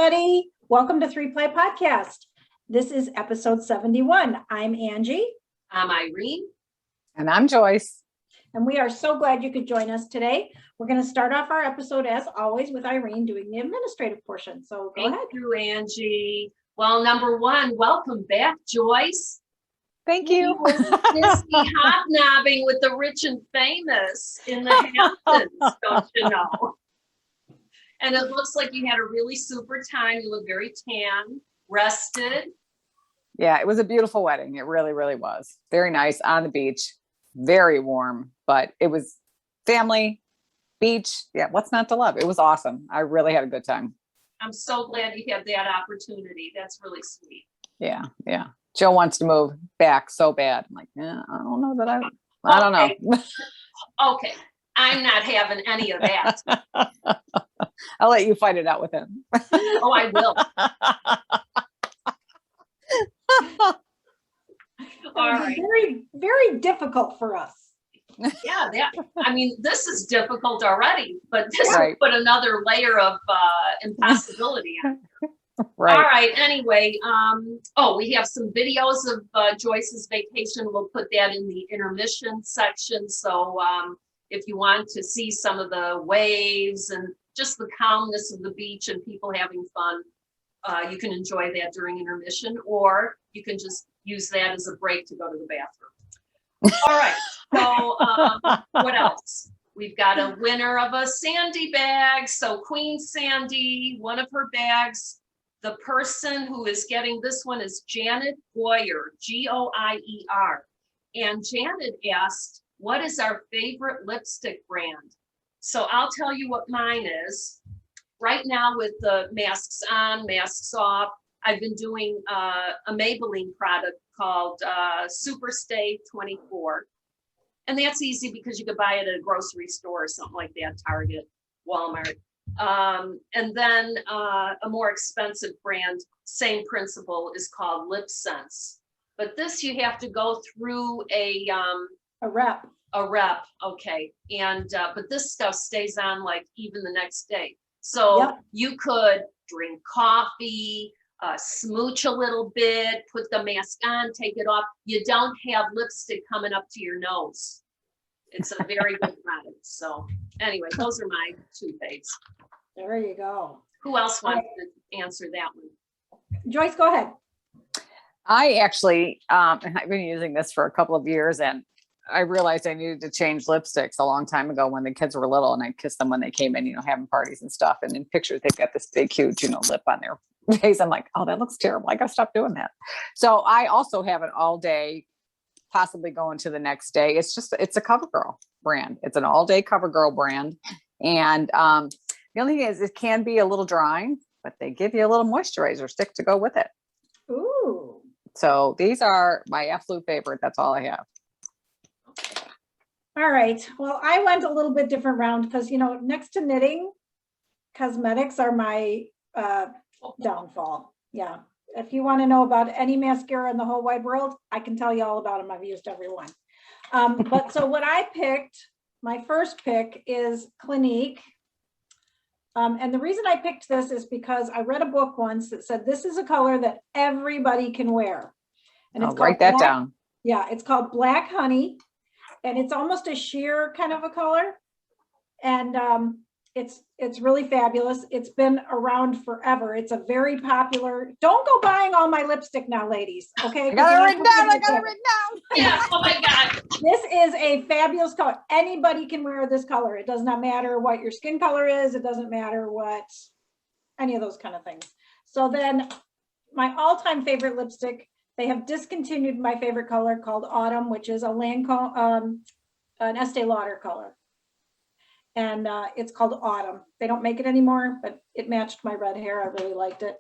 everybody. Welcome to Three Play Podcast. This is episode 71. I'm Angie. I'm Irene. And I'm Joyce. And we are so glad you could join us today. We're going to start off our episode, as always, with Irene doing the administrative portion. So go ahead. Thank you, Angie. Well, number one, welcome back, Joyce. Thank you. Busy hobnobbing with the rich and famous in the Hamptons, don't you know? And it looks like you had a really super time. You look very tan, rested. Yeah, it was a beautiful wedding. It really, really was. Very nice on the beach, very warm, but it was family, beach. Yeah, what's not to love? It was awesome. I really had a good time. I'm so glad you had that opportunity. That's really sweet. Yeah, yeah. Joe wants to move back so bad. I'm like, yeah, I don't know that I don't know. Okay. I'm not having any of that. I'll let you fight it out with him. Oh, I will. All right. Very, very difficult for us. Yeah, this is difficult already, but this Right. will put another layer of impossibility on. Right. All right. Anyway, we have some videos of Joyce's vacation. We'll put that in the intermission section. So if you want to see some of the waves and just the calmness of the beach and people having fun, you can enjoy that during intermission, or you can just use that as a break to go to the bathroom. All right. So what else? We've got a winner of a Sandy bag. So Queen Sandy, one of her bags. The person who is getting this one is Janet Goyer, Goier. And Janet asked, what is our favorite lipstick brand? So I'll tell you what mine is. Right now with the masks on, masks off, I've been doing a Maybelline product called Superstay 24. And that's easy because you could buy it at a grocery store or something like that, Target, Walmart. And then a more expensive brand, same principle, is called Lip Sense. But this you have to go through a rep. A rep, okay. And but this stuff stays on like even the next day. So Yep. You could drink coffee, smooch a little bit, put the mask on, take it off. You don't have lipstick coming up to your nose. It's a very good product. So anyway, those are my two faves. There you go. Who else wants to answer that one? Joyce, go ahead. I actually, I've been using this for a couple of years, and I realized I needed to change lipsticks a long time ago when the kids were little, and I kissed them when they came in, having parties and stuff. And in pictures, they've got this big, huge, lip on their face. I'm like, oh, that looks terrible. I got to stop doing that. So I also have it all day, possibly going to the next day. It's a CoverGirl brand. It's an all day CoverGirl brand. And the only thing is it can be a little drying, but they give you a little moisturizer stick to go with it. Ooh. So these are my absolute favorite. That's all I have. All right. Well, I went a little bit different round because, next to knitting, cosmetics are my downfall. Yeah. If you want to know about any mascara in the whole wide world, I can tell you all about them. I've used every one. But so what I picked, my first pick is Clinique. And the reason I picked this is because I read a book once that said this is a color that everybody can wear. And I'll write that down. Yeah, it's called Black Honey. And it's almost a sheer kind of a color. And it's really fabulous. It's been around forever. It's a very popular. Don't go buying all my lipstick now, ladies. Okay. I got it written down. Yeah. Oh my God. This is a fabulous color. Anybody can wear this color. It does not matter what your skin color is. It doesn't matter what any of those kind of things. So then my all-time favorite lipstick, they have discontinued my favorite color called Autumn, which is a Lancome, an Estee Lauder color. And it's called Autumn. They don't make it anymore, but it matched my red hair. I really liked it.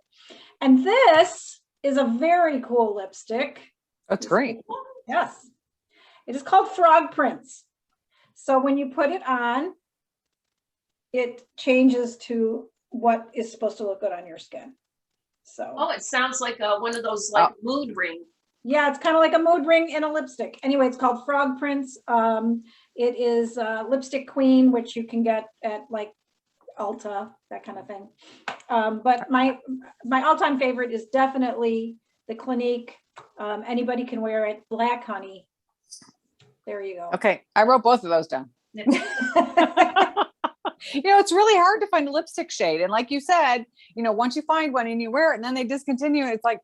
And this is a very cool lipstick. That's great. Yes. It is called Frog Prince. So when you put it on, it changes to what is supposed to look good on your skin. So. Oh, it sounds like one of those mood rings. Yeah, it's kind of like a mood ring in a lipstick. Anyway, it's called Frog Prince. It is Lipstick Queen, which you can get at like Ulta, that kind of thing. But my all-time favorite is definitely the Clinique. Anybody can wear it. Black Honey. There you go. Okay, I wrote both of those down. It's really hard to find a lipstick shade. And like you said, once you find one and you wear it and then they discontinue it, it's like,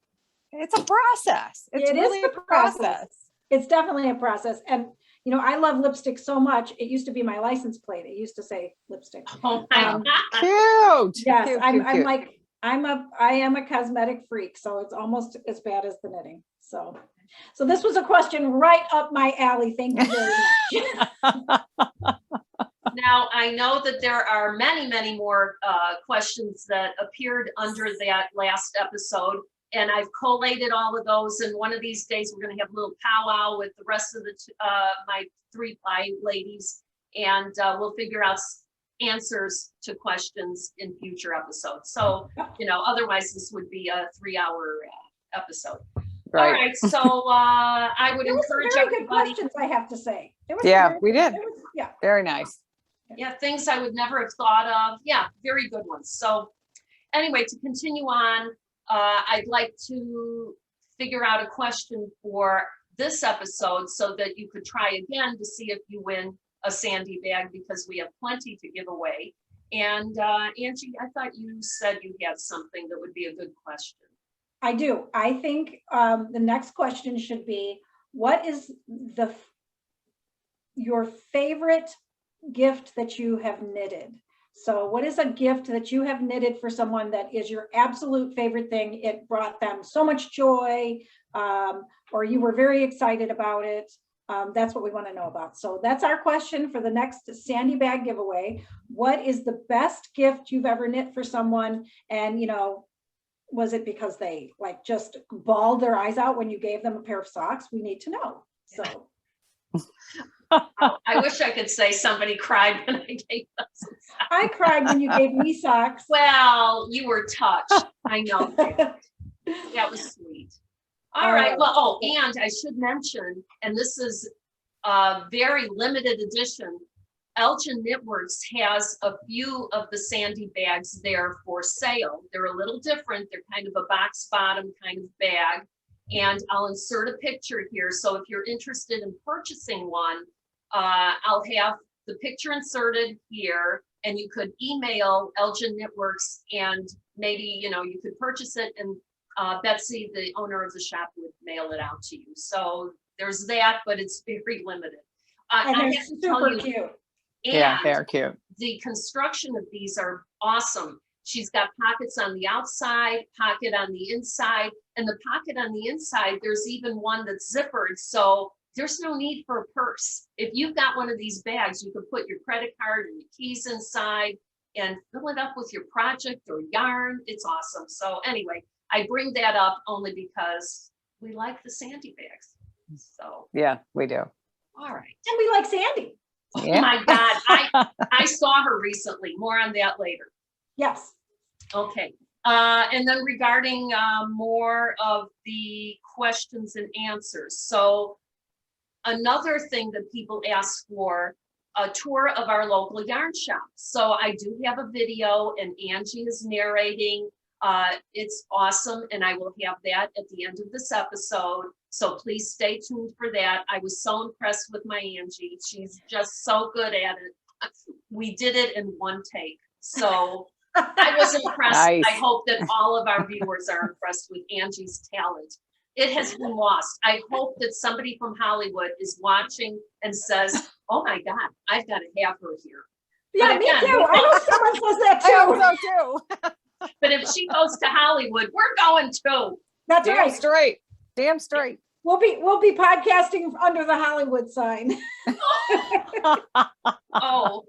it's a process. It's really a process. It's definitely a process. And, I love lipstick so much. It used to be my license plate. It used to say lipstick. Oh my God. Cute. Yes, Cute, I'm cute. like, I am a cosmetic freak. So it's almost as bad as the knitting. So this was a question right up my alley. Thank you very much. Now, I know that there are many, many more questions that appeared under that last episode, and I've collated all of those. And one of these days, we're going to have a little powwow with the rest of the my 3-ply ladies, and we'll figure out answers to questions in future episodes. So, otherwise, this would be a 3-hour episode. Right. All right. So I would encourage very everybody. good questions, I have to say. We did. Yeah. Very nice. Yeah, things I would never have thought of. Yeah, very good ones. So anyway, to continue on, I'd like to figure out a question for this episode so that you could try again to see if you win a Sandy bag, because we have plenty to give away. And Angie, I thought you said you had something that would be a good question. I do. I think the next question should be, what is your favorite gift that you have knitted? So what is a gift that you have knitted for someone that is your absolute favorite thing? It brought them so much joy, or you were very excited about it. That's what we want to know about. So that's our question for the next Sandy bag giveaway. What is the best gift you've ever knit for someone? And, was it because they just bawled their eyes out when you gave them a pair of socks? We need to know. So I wish I could say somebody cried when I gave them some socks. I cried when you gave me socks. Well, you were touched. I know that. That was sweet. All right. Well, and I should mention, and this is a very limited edition, Elgin Knitworks has a few of the Sandy bags there for sale. They're a little different. They're kind of a box bottom kind of bag. And I'll insert a picture here. So if you're interested in purchasing one, I'll have the picture inserted here, and you could email Elgin Knitworks, and maybe, you could purchase it, and Betsy, the owner of the shop, would mail it out to you. So there's that, but it's very limited. And I they're have to tell super you, cute. Yeah, they're cute. The construction of these are awesome. She's got pockets on the outside, pocket on the inside, and the pocket on the inside, there's even one that's zippered. So there's no need for a purse. If you've got one of these bags, you can put your credit card and your keys inside and fill it up with your project or yarn. It's awesome. So anyway, I bring that up only because we like the Sandy bags. So yeah, we do. All right. And we like Sandy. Yeah. Oh my God, I saw her recently. More on that later. Yes. Okay. And then regarding more of the questions and answers. So another thing that people ask for, a tour of our local yarn shop. So I do have a video, and Angie is narrating. It's awesome, and I will have that at the end of this episode. So please stay tuned for that. I was so impressed with my Angie. She's just so good at it. We did it in one take. So I was impressed. Nice. I hope that all of our viewers are impressed with Angie's talent. It has been lost. I hope that somebody from Hollywood is watching and says, oh my God, I've got to have her here. Yeah, But me again, too. I know someone says that I hope too. so too. But if she goes to Hollywood, we're going too. That's Damn right. straight. Damn straight. We'll be podcasting under the Hollywood sign. Oh,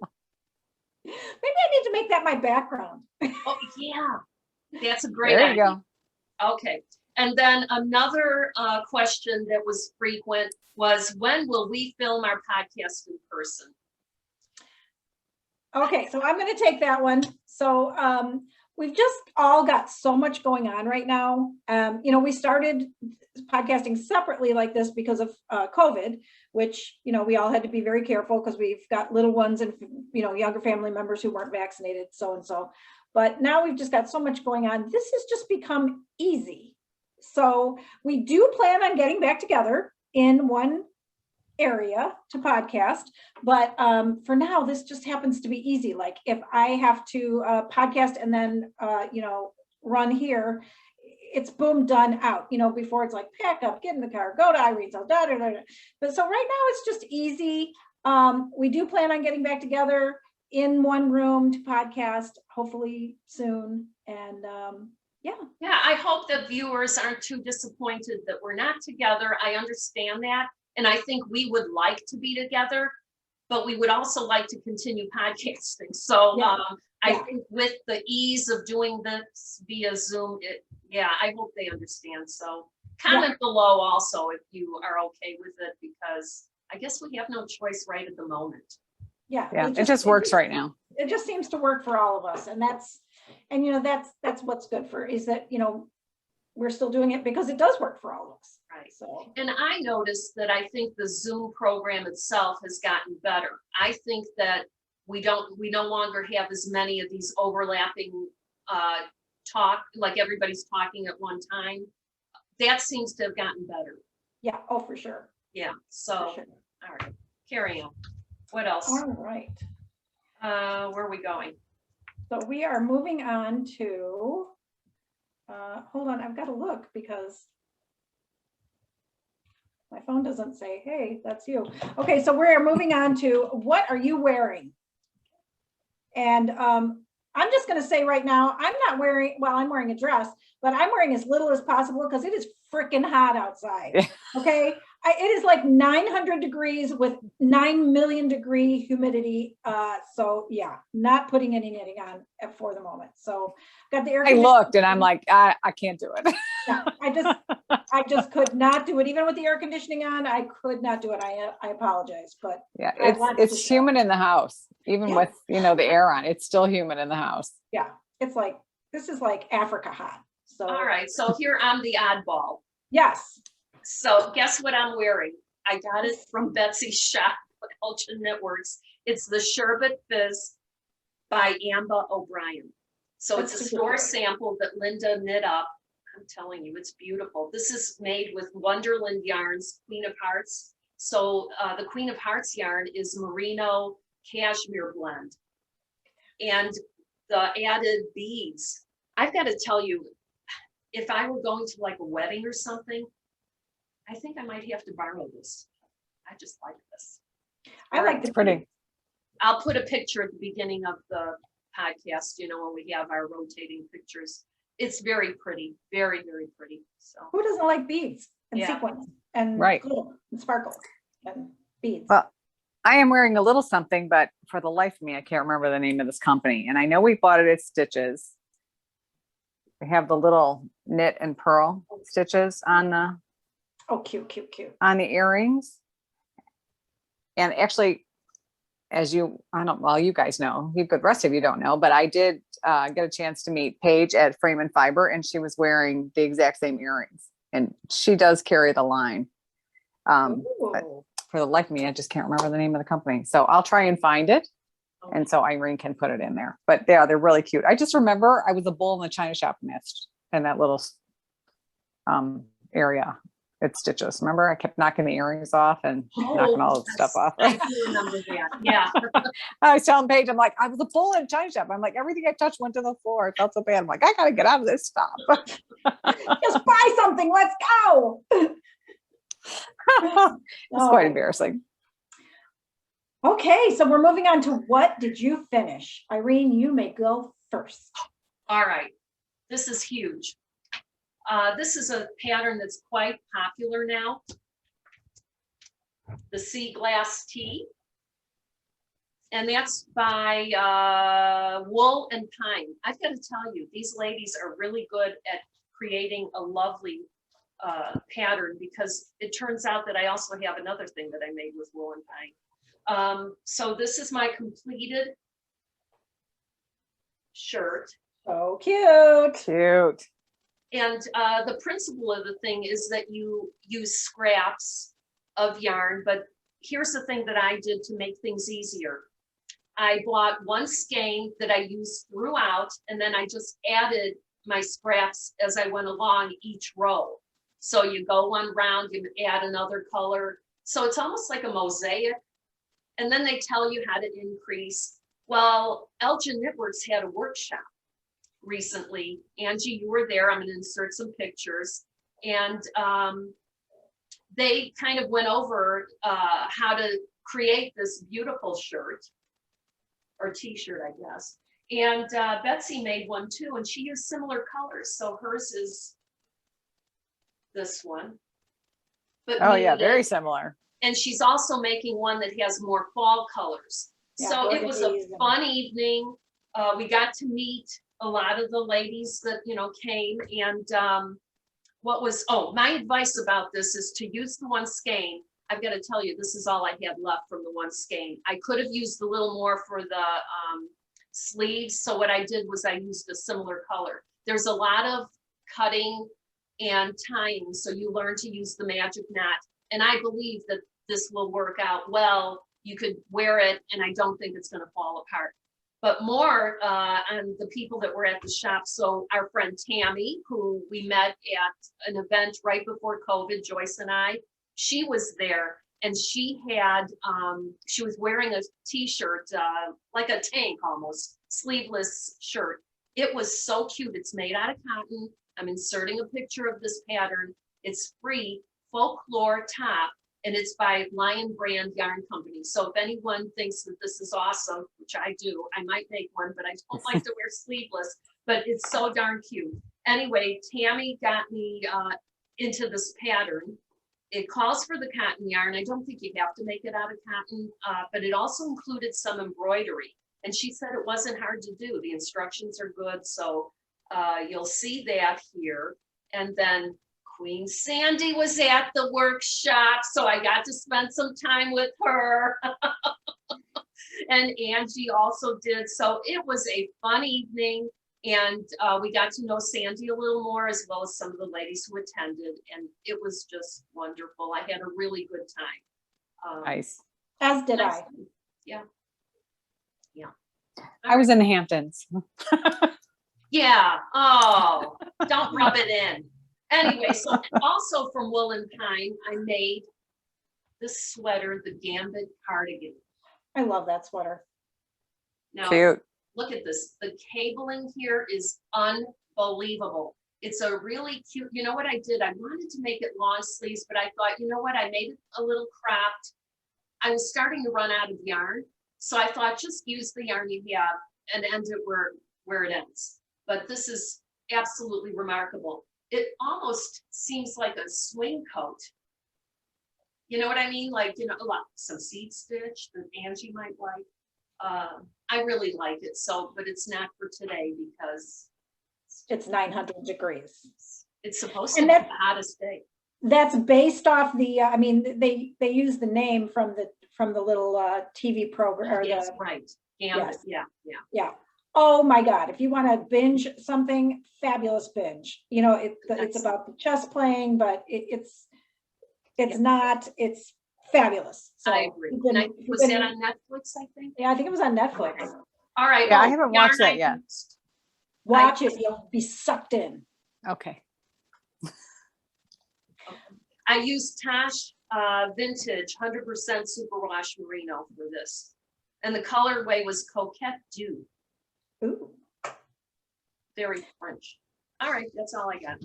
Maybe I need to make that my background. oh yeah, that's a great There idea. you go. Okay. And then another question that was frequent was, when will we film our podcast in person? Okay, so I'm going to take that one. So we've just all got so much going on right now. You know, we started podcasting separately like this because of COVID, which, you know, we all had to be very careful because we've got little ones and, you know, younger family members who weren't vaccinated, so and so. But now we've just got so much going on. This has just become easy. So we do plan on getting back together in one area to podcast, but for now this just happens to be easy. Like if I have to podcast and then you know, run here, it's boom, done, out. You know, before it's like pack up, get in the car, go to Irene's house, da, da, da, da. But so right now it's just easy. We do plan on getting back together in one room to podcast, hopefully soon. And yeah. I hope the viewers aren't too disappointed that we're not together. I understand that. And I think we would like to be together, but we would also like to continue podcasting. So I think with the ease of doing this via Zoom, I hope they understand. So comment below also if you are okay with it, because I guess we have no choice right at the moment. Yeah, it just works right now. It just seems to work for all of us. And you know, that's what's good for, is that, you know, we're still doing it because it does work for all of us. Right. So, and I noticed that I think the Zoom program itself has gotten better. I think that we no longer have as many of these overlapping talk, like everybody's talking at one time. That seems to have gotten better. Yeah. Oh, for sure. Yeah. So, sure. All right, carry on. What else? All right. Where are we going? So we are moving on to, hold on, I've got to look because my phone doesn't say, hey, that's you. Okay, so we're moving on to, what are you wearing? And I'm just going to say right now, I'm not wearing, well, I'm wearing a dress, but I'm wearing as little as possible because it is freaking hot outside. Okay. It is like 900 degrees with 9 million degree humidity. So yeah, not putting any knitting on for the moment. So got the air. I looked and I'm like, I can't do it. Yeah, I just could not do it. Even with the air conditioning on, I could not do it. I apologize, but yeah, it's humid in the house, even with, you know, the air on, it's still humid in the house. Yeah, it's like, this is like Africa hot. So all right, so here I'm the oddball. Yes. So guess what I'm wearing? I got it from Betsy's shop at Ultra Knitworks. It's the Sherbet Fizz by Amba O'Brien. So it's a store sample that Linda knit up. I'm telling you, it's beautiful. This is made with Wonderland Yarns, Queen of Hearts. So the Queen of Hearts yarn is merino cashmere blend. And the added beads, I've got to tell you, if I were going to like a wedding or something, I think I might have to borrow this. I just like this. I like the pretty. I'll put a picture at the beginning of the podcast, you know, when we have our rotating pictures. It's very pretty, very, very pretty. So who doesn't like beads and sequins and glitter and sparkle and beads? Well, I am wearing a little something, but for the life of me, I can't remember the name of this company. And I know we bought it at Stitches. We have the little knit and purl stitches on the cute on the earrings. And actually, as you, you guys know, the rest of you don't know, but I did get a chance to meet Paige at Frame and Fiber, and she was wearing the exact same earrings, and she does carry the line. But for the life of me, I just can't remember the name of the company. So I'll try and find it. And so Irene can put it in there, but yeah, they're really cute. I just remember I was a bull in the China shop in that little area at Stitches. Remember, I kept knocking the earrings off and knocking all the stuff off. I do remember that. Yeah. I was telling Paige, I'm like, I was a bull in a China shop. I'm like, everything I touched went to the floor. It felt so bad. I'm like, I gotta get out of this stuff. Just buy something. Let's go. It's quite embarrassing. Okay, so we're moving on to what did you finish? Irene, you may go first. All right, this is huge. This is a pattern that's quite popular now. The Sea Glass Tea. And that's by Wool and Pine. I've got to tell you, these ladies are really good at creating a lovely pattern, because it turns out that I also have another thing that I made with Wool and Pine. So this is my completed shirt. So cute. Cute. And the principle of the thing is that you use scraps of yarn, but here's the thing that I did to make things easier. I bought one skein that I used throughout, and then I just added my scraps as I went along each row. So you go one round, you add another color. So it's almost like a mosaic. And then they tell you how to increase. Well, Elgin Knitworks had a workshop recently. Angie, you were there. I'm going to insert some pictures. And they kind of went over how to create this beautiful shirt or t-shirt, I guess. And Betsy made one too, and she used similar colors. So hers is this one. But Oh yeah, very similar. And she's also making one that has more fall colors. Yeah, So it was a fun evening. We got to meet a lot of the ladies that, you know, came. And my advice about this is to use the one skein. I've got to tell you, this is all I had left from the one skein. I could have used a little more for the sleeves. So what I did was I used a similar color. There's a lot of cutting and tying. So you learn to use the magic knot. And I believe that this will work out well. You could wear it and I don't think it's going to fall apart. But more on the people that were at the shop. So our friend Tammy, who we met at an event right before COVID, Joyce and I, she was there and she had, she was wearing a t-shirt, like a tank almost, sleeveless shirt. It was so cute. It's made out of cotton. I'm inserting a picture of this pattern. It's free, folklore top, and it's by Lion Brand Yarn Company. So if anyone thinks that this is awesome, which I do, I might make one, but I don't like to wear sleeveless, but it's so darn cute. Anyway, Tammy got me into this pattern. It calls for the cotton yarn. I don't think you have to make it out of cotton, but it also included some embroidery. And she said it wasn't hard to do. The instructions are good. So you'll see that here. And then Queen Sandy was at the workshop, so I got to spend some time with her. And Angie also did. So it was a fun evening. And we got to know Sandy a little more, as well as some of the ladies who attended. And it was just wonderful. I had a really good time. Nice. As did I. Yeah. Yeah. I was in the Hamptons. Yeah. Oh, don't rub it in. Anyway, so also from Wool and Pine, I made this sweater, the Gambit Cardigan. I love that sweater. Now, Cute. look at this. The cabling here is unbelievable. It's a really cute, you know what I did? I wanted to make it long sleeves, but I thought, you know what? I made it a little cropped. I was starting to run out of yarn. So I thought, just use the yarn you have and end it where it ends. But this is absolutely remarkable. It almost seems like a swing coat. You know what I mean? Like, you know, some seed stitch that Angie might like. I really like it. So, but it's not for today because It's 900 degrees. it's supposed to And be that- the hottest day. That's based off the, I mean, they use the name from the little TV program. Or Yes, the, right. Gambit, Yes. yeah. yeah. Oh my God. If you want to binge something, fabulous binge. You know, it's about the chess playing, but it's fabulous. So I agree. Was that on Netflix, I think? Yeah, I think it was on Netflix. Okay. All right. Yeah, I haven't watched that yet. Watch it, you'll be sucked in. Okay. I used Tosh Vintage 100% Superwash Merino for this. And the colorway was Coquette Dew. Ooh. Very French. All right, that's all I got.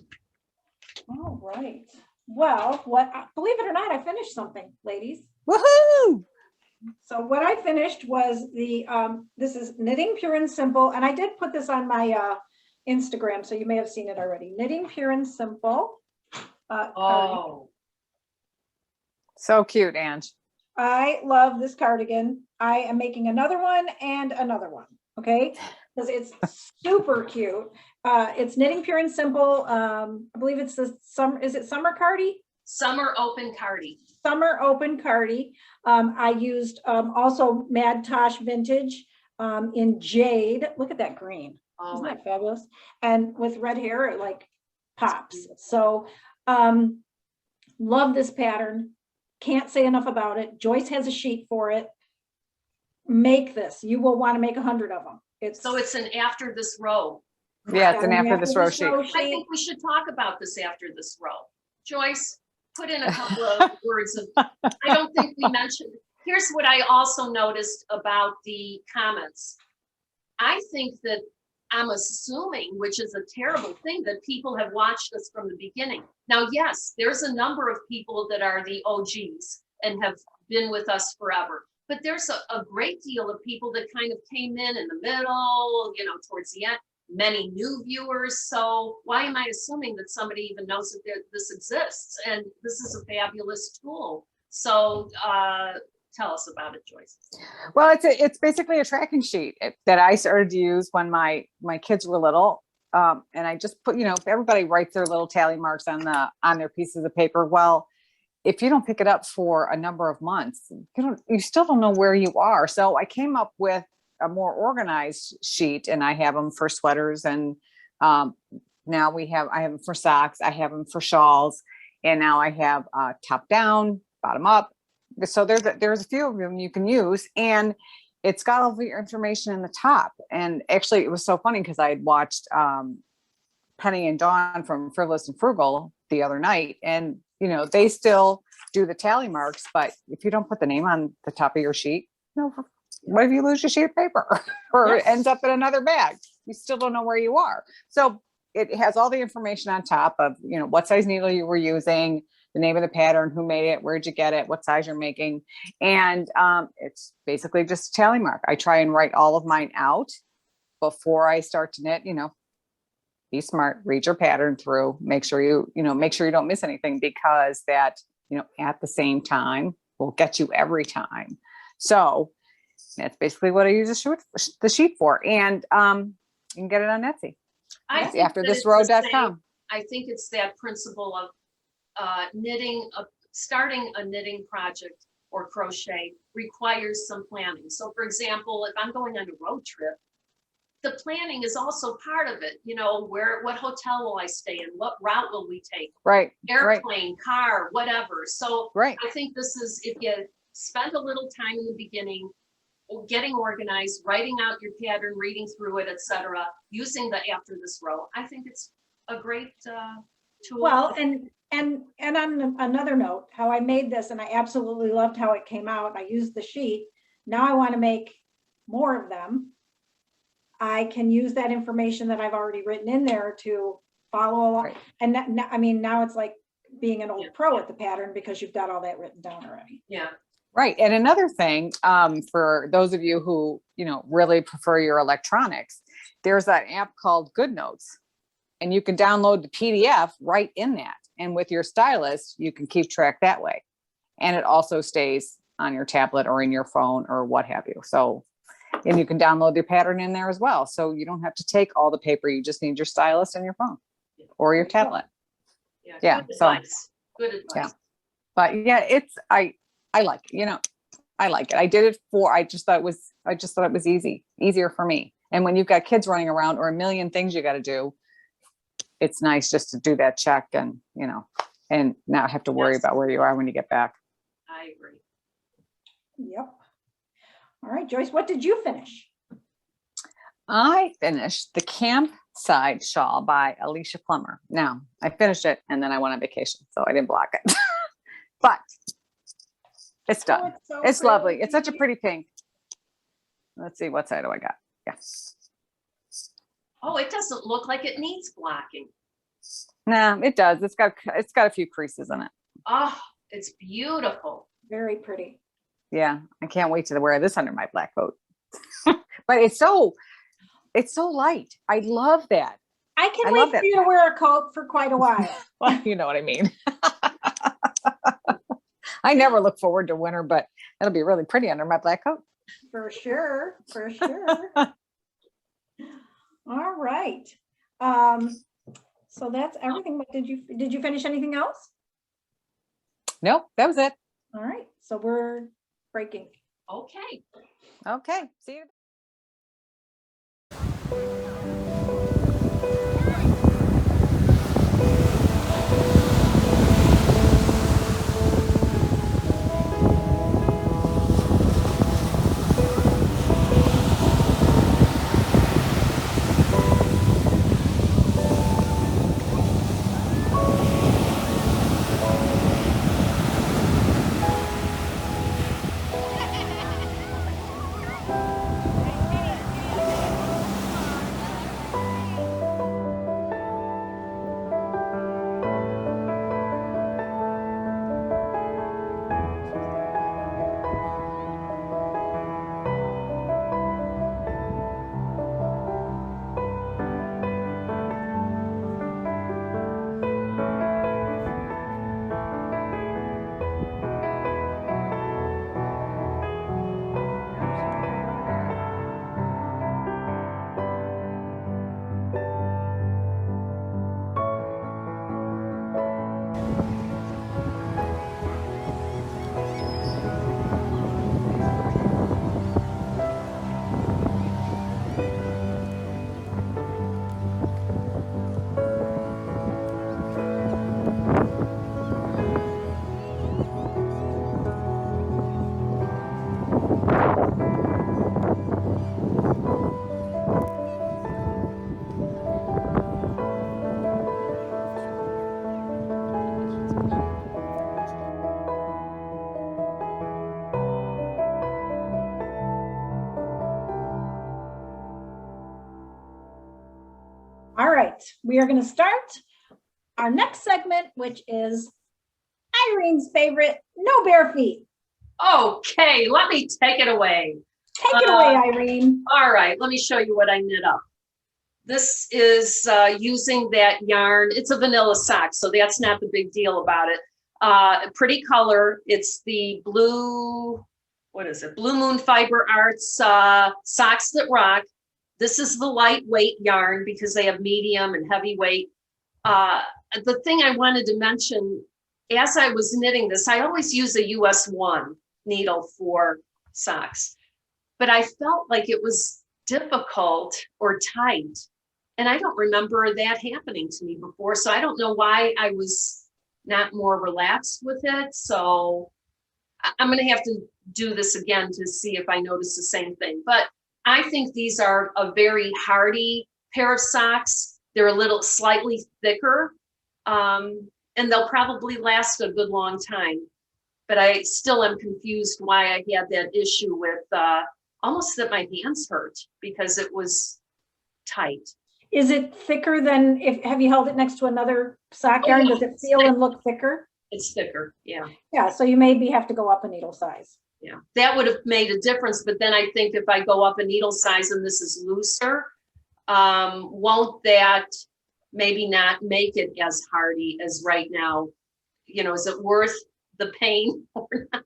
All right. Well, believe it or not, I finished something, ladies. Woohoo! So what I finished was this is Knitting Pure and Simple, and I did put this on my Instagram, so you may have seen it already. Knitting Pure and Simple. Oh, So cute, Ange. I love this cardigan. I am making another one and another one, okay? Because it's super cute. It's Knitting Pure and Simple. I believe it's the summer, is it Summer Cardi? Summer Open Cardi. Summer Open Cardi. I used also Mad Tosh Vintage in Jade. Look at that green. Oh Isn't my, that fabulous? And with red hair, it like pops. beautiful. So, love this pattern. Can't say enough about it. Joyce has a sheet for it. Make this. You will want to make 100 of them. So it's an after this row. Yeah, it's got an an after this row sheet. I think we should talk about this after this row. Joyce, put in a couple of words of, I don't think we mentioned, here's what I also noticed about the comments. I think that I'm assuming, which is a terrible thing, that people have watched us from the beginning. Now, yes, there's a number of people that are the OGs and have been with us forever. But there's a great deal of people that kind of came in the middle, you know, towards the end, many new viewers. So why am I assuming that somebody even knows that this exists? And this is a fabulous tool. So tell us about it, Joyce. Well, it's basically a tracking sheet that I started to use when my kids were little. And I just put, you know, everybody writes their little tally marks on their pieces of paper. Well, if you don't pick it up for a number of months, you still don't know where you are. So I came up with a more organized sheet, and I have them for sweaters, and now I have them for socks, I have them for shawls, and now I have top down, bottom up. So there's a few of them you can use, and it's got all of your information in the top. And actually, it was so funny because I had watched Penny and Dawn from Frivolous and Frugal the other night, and you know, they still do the tally marks, but if you don't put the name on the top of your sheet, what if you lose your sheet of paper or it ends up in another bag? You still don't know where you are. So it has all the information on top of, you know, what size needle you were using, the name of the pattern, who made it, where'd you get it, what size you're making. And it's basically just a tally mark. I try and write all of mine out before I start to knit. You know, be smart, read your pattern through, make sure you don't miss anything, because that, you know, at the same time will get you every time. So that's basically what I use the sheet for. And you can get it on Etsy. I It's think afterthisrow.com. I think it's that principle of starting a knitting project or crochet requires some planning. So for example, if I'm going on a road trip, the planning is also part of it. You know, what hotel will I stay in? What route will we take? Right. Airplane, car, whatever. So right. I think this is, if you spend a little time in the beginning, getting organized, writing out your pattern, reading through it, etc., using the after this row, I think it's a great tool. Well, and on another note, how I made this, and I absolutely loved how it came out. I used the sheet. Now I want to make more of them. I can use that information that I've already written in there to follow along. Right. And I mean, now it's like being an old pro at the pattern, because you've got all that written down already. Yeah. Right. And another thing, for those of you who, you know, really prefer your electronics, there's that app called GoodNotes, and you can download the PDF right in that. And with your stylus, you can keep track that way. And it also stays on your tablet or in your phone or what have you. So, and you can download your pattern in there as well. So you don't have to take all the paper. You just need your stylus and your phone or your tablet. Yeah. Good advice. Good advice. Yeah. But yeah, I like it. You know, I like it. I did it I just thought it was easier for me. And when you've got kids running around or a million things you got to do, it's nice just to do that check and, you know, and not have to worry about where you are when you get back. I agree. Yep. All right, Joyce, what did you finish? I finished the Campside Shawl by Alicia Plummer. Now, I finished it and then I went on vacation, so I didn't block it. But it's done. Oh, it's lovely. It's such a pretty pink. Let's see, what side do I got? Yes. Oh, it doesn't look like it needs blocking. No, it does. It's got a few creases in it. Oh, it's beautiful. Very pretty. Yeah, I can't wait to wear this under my black coat. But it's so light. I love that. I can wait for you to wear a coat for quite a while. Well, you know what I mean. I never look forward to winter, but it'll be really pretty under my black coat. For sure. For sure. All right. So that's everything. But did you finish anything else? Nope, that was it. All right. So we're breaking. Okay. Okay. See you. right, we are going to start our next segment, which is Irene's favorite, no bare feet. Okay, let me take it away. Take it away, Irene. All right, let me show you what I knit up. This is using that yarn. It's a vanilla sock, so that's not the big deal about it. Pretty color. It's the blue, what is it? Blue Moon Fiber Arts Socks That Rock. This is the lightweight yarn because they have medium and heavyweight. The thing I wanted to mention, as I was knitting this, I always use a US 1 needle for socks, but I felt like it was difficult or tight. And I don't remember that happening to me before. So I don't know why I was not more relaxed with it. So I'm going to have to do this again to see if I notice the same thing. But I think these are a very hardy pair of socks. They're a little slightly thicker, and they'll probably last a good long time. But I still am confused why I had that issue with almost that my hands hurt because it was tight. Is it thicker than, have you held it next to another sock yarn? Does it feel and look thicker? It's thicker, yeah. Yeah, so you maybe have to go up a needle size. Yeah, that would have made a difference. But then I think if I go up a needle size and this is looser, won't that maybe not make it as hardy as right now? You know, is it worth the pain or not?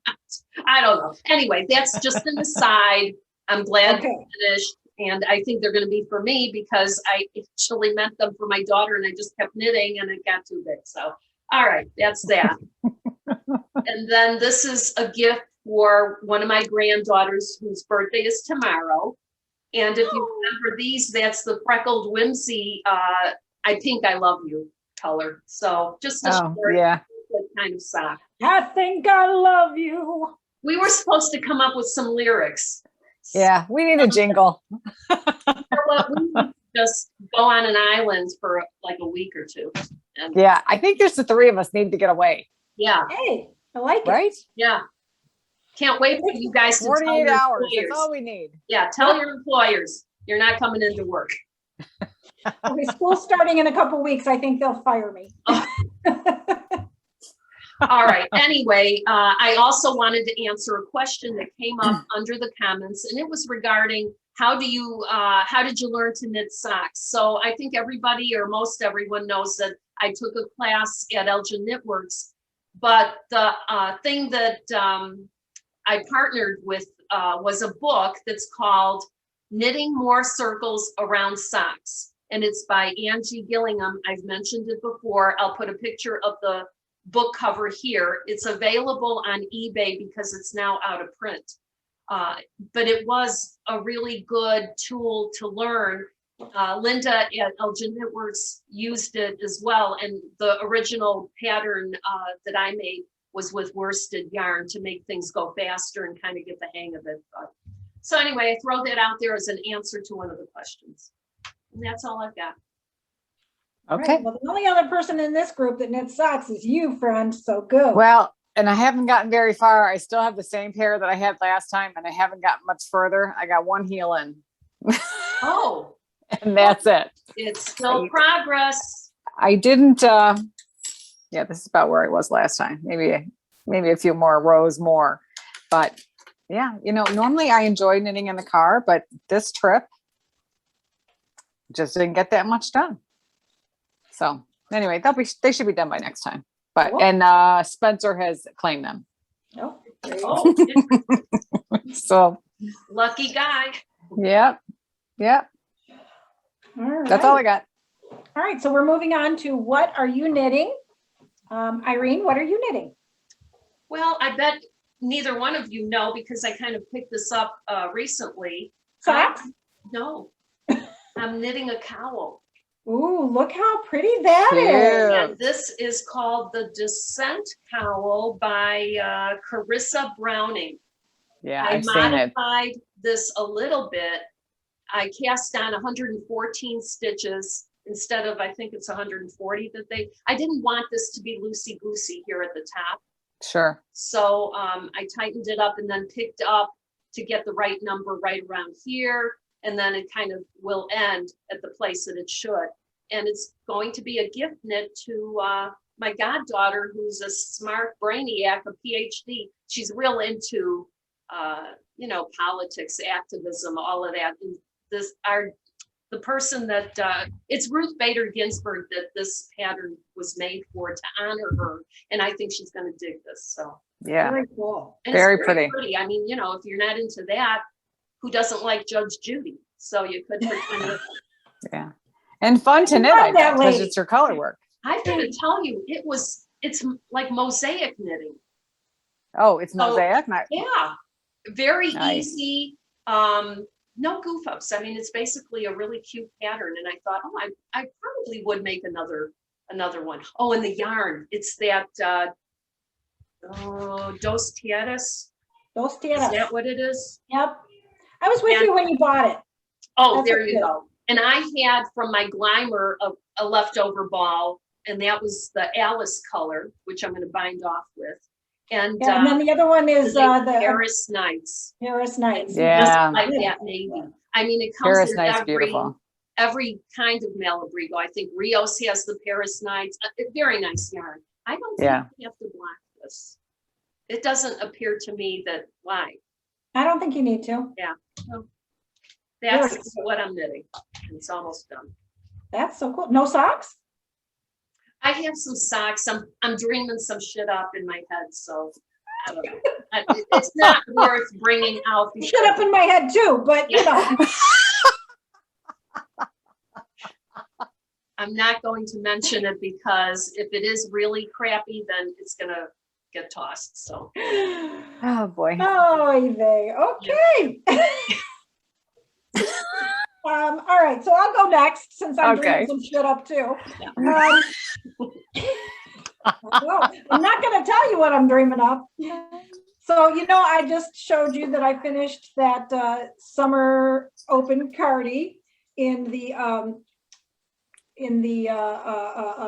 I don't know. Anyway, that's just an aside. I'm glad Okay. they finished. And I think they're going to be for me because I actually meant them for my daughter and I just kept knitting and it got too big. So, all right, that's that. And then this is a gift for one of my granddaughters whose birthday is tomorrow. And if you remember these, that's the freckled whimsy, I Think I Love You color. So just a short kind of sock. I think I love you. We were supposed to come up with some lyrics. Yeah, we need a jingle. Well, we would just go on an island for like a week or two. And Yeah, I think just the three of us need to get away, yeah, Hey, I like it. right? yeah. Can't wait for you guys to tell 48 your hours, employers. that's all we need. Yeah, tell your employers you're not coming into work. Okay, school's starting in a couple weeks. I think they'll fire me. All right. Anyway, I also wanted to answer a question that came up under the comments, and it was regarding how did you learn to knit socks? So I think everybody or most everyone knows that I took a class at Elgin Knitworks, but the thing that I partnered with was a book that's called Knitting More Circles Around Socks, and it's by Angie Gillingham. I've mentioned it before. I'll put a picture of the book cover here. It's available on eBay because it's now out of print. But it was a really good tool to learn. Linda at Elgin Knitworks used it as well. And the original pattern that I made was with worsted yarn to make things go faster and kind of get the hang of it. So anyway, I throw that out there as an answer to one of the questions. And that's all I've got. Okay. Right, well, the only other person in this group that knits socks is you, friend. So good. Well, and I haven't gotten very far. I still have the same pair that I had last time, and I haven't gotten much further. I got one heel in. Oh, And that's it. it's still progress. I didn't, yeah, this is about where I was last time. Maybe a few more rows more. But yeah, normally I enjoy knitting in the car, but this trip just didn't get that much done. So anyway, they should be done by next time. But Cool. and Spencer has claimed them. Oh, there you go. Oh, So lucky guy. yep. All That's all I right. got. All right, so we're moving on to what are you knitting? Irene, what are you knitting? Well, I bet neither one of you know because I kind of picked this up recently. Socks? No, I'm knitting a cowl. Ooh, look how pretty that is. Cute. And this is called the Descent Cowl by Carissa Browning. Yeah, I I've seen it. modified this a little bit. I cast on 114 stitches instead of, I think it's 140 I didn't want this to be loosey-goosey here at the top. Sure. So I tightened it up and then picked up to get the right number right around here. And then it kind of will end at the place that it should. and it's going to be a gift knit to my goddaughter, who's a smart brainiac, a PhD. She's real into, politics, activism, all of that. And the person that, it's Ruth Bader Ginsburg that this pattern was made for, to honor her. And I think she's going to dig this. So Yeah. Very cool. and Very it's pretty. I mean, if you're not into that, who doesn't like Judge Judy? So you could pretend with it. Yeah. And fun to knit, love I that bet, because lady. it's her color work. I've got to tell you, it's like mosaic knitting. Oh, it's So- mosaic? Yeah, very Nice. easy. No goof ups. I mean, it's basically a really cute pattern. And I thought, I probably would make another one. Oh, and the yarn. It's that Dos Tierras. Those Is tierras. that what it is? Yep. I was with And- you when you bought it. Oh, That's there what you it is. go. And I had from my Glymer a leftover ball, and that was the Alice color, which I'm going to bind off with. And Yeah, and then the other one is the Paris Nights. Paris Nights. Yeah. Just like that navy. I mean, it comes Paris in Nights, beautiful. every kind of Malabrigo. I think Rios has the Paris Nights. Very nice yarn. I don't think Yeah. you have to block this. It doesn't appear to me that why. I don't think you need to. That's Very cool. what I'm knitting. It's almost done. That's so cool. No socks? I have some socks. I'm dreaming some shit up in my head, so I don't know. It's not worth bringing out. Shut up in my head too, but I'm not going to mention it because if it is really crappy, then it's gonna get tossed. So Oh, boy. Oh, they okay. All right, so I'll go next since I'm Okay. bringing some shit up too. Yeah. Well, I'm not going to tell you what I'm dreaming up. So, I just showed you that I finished that summer open cardi in the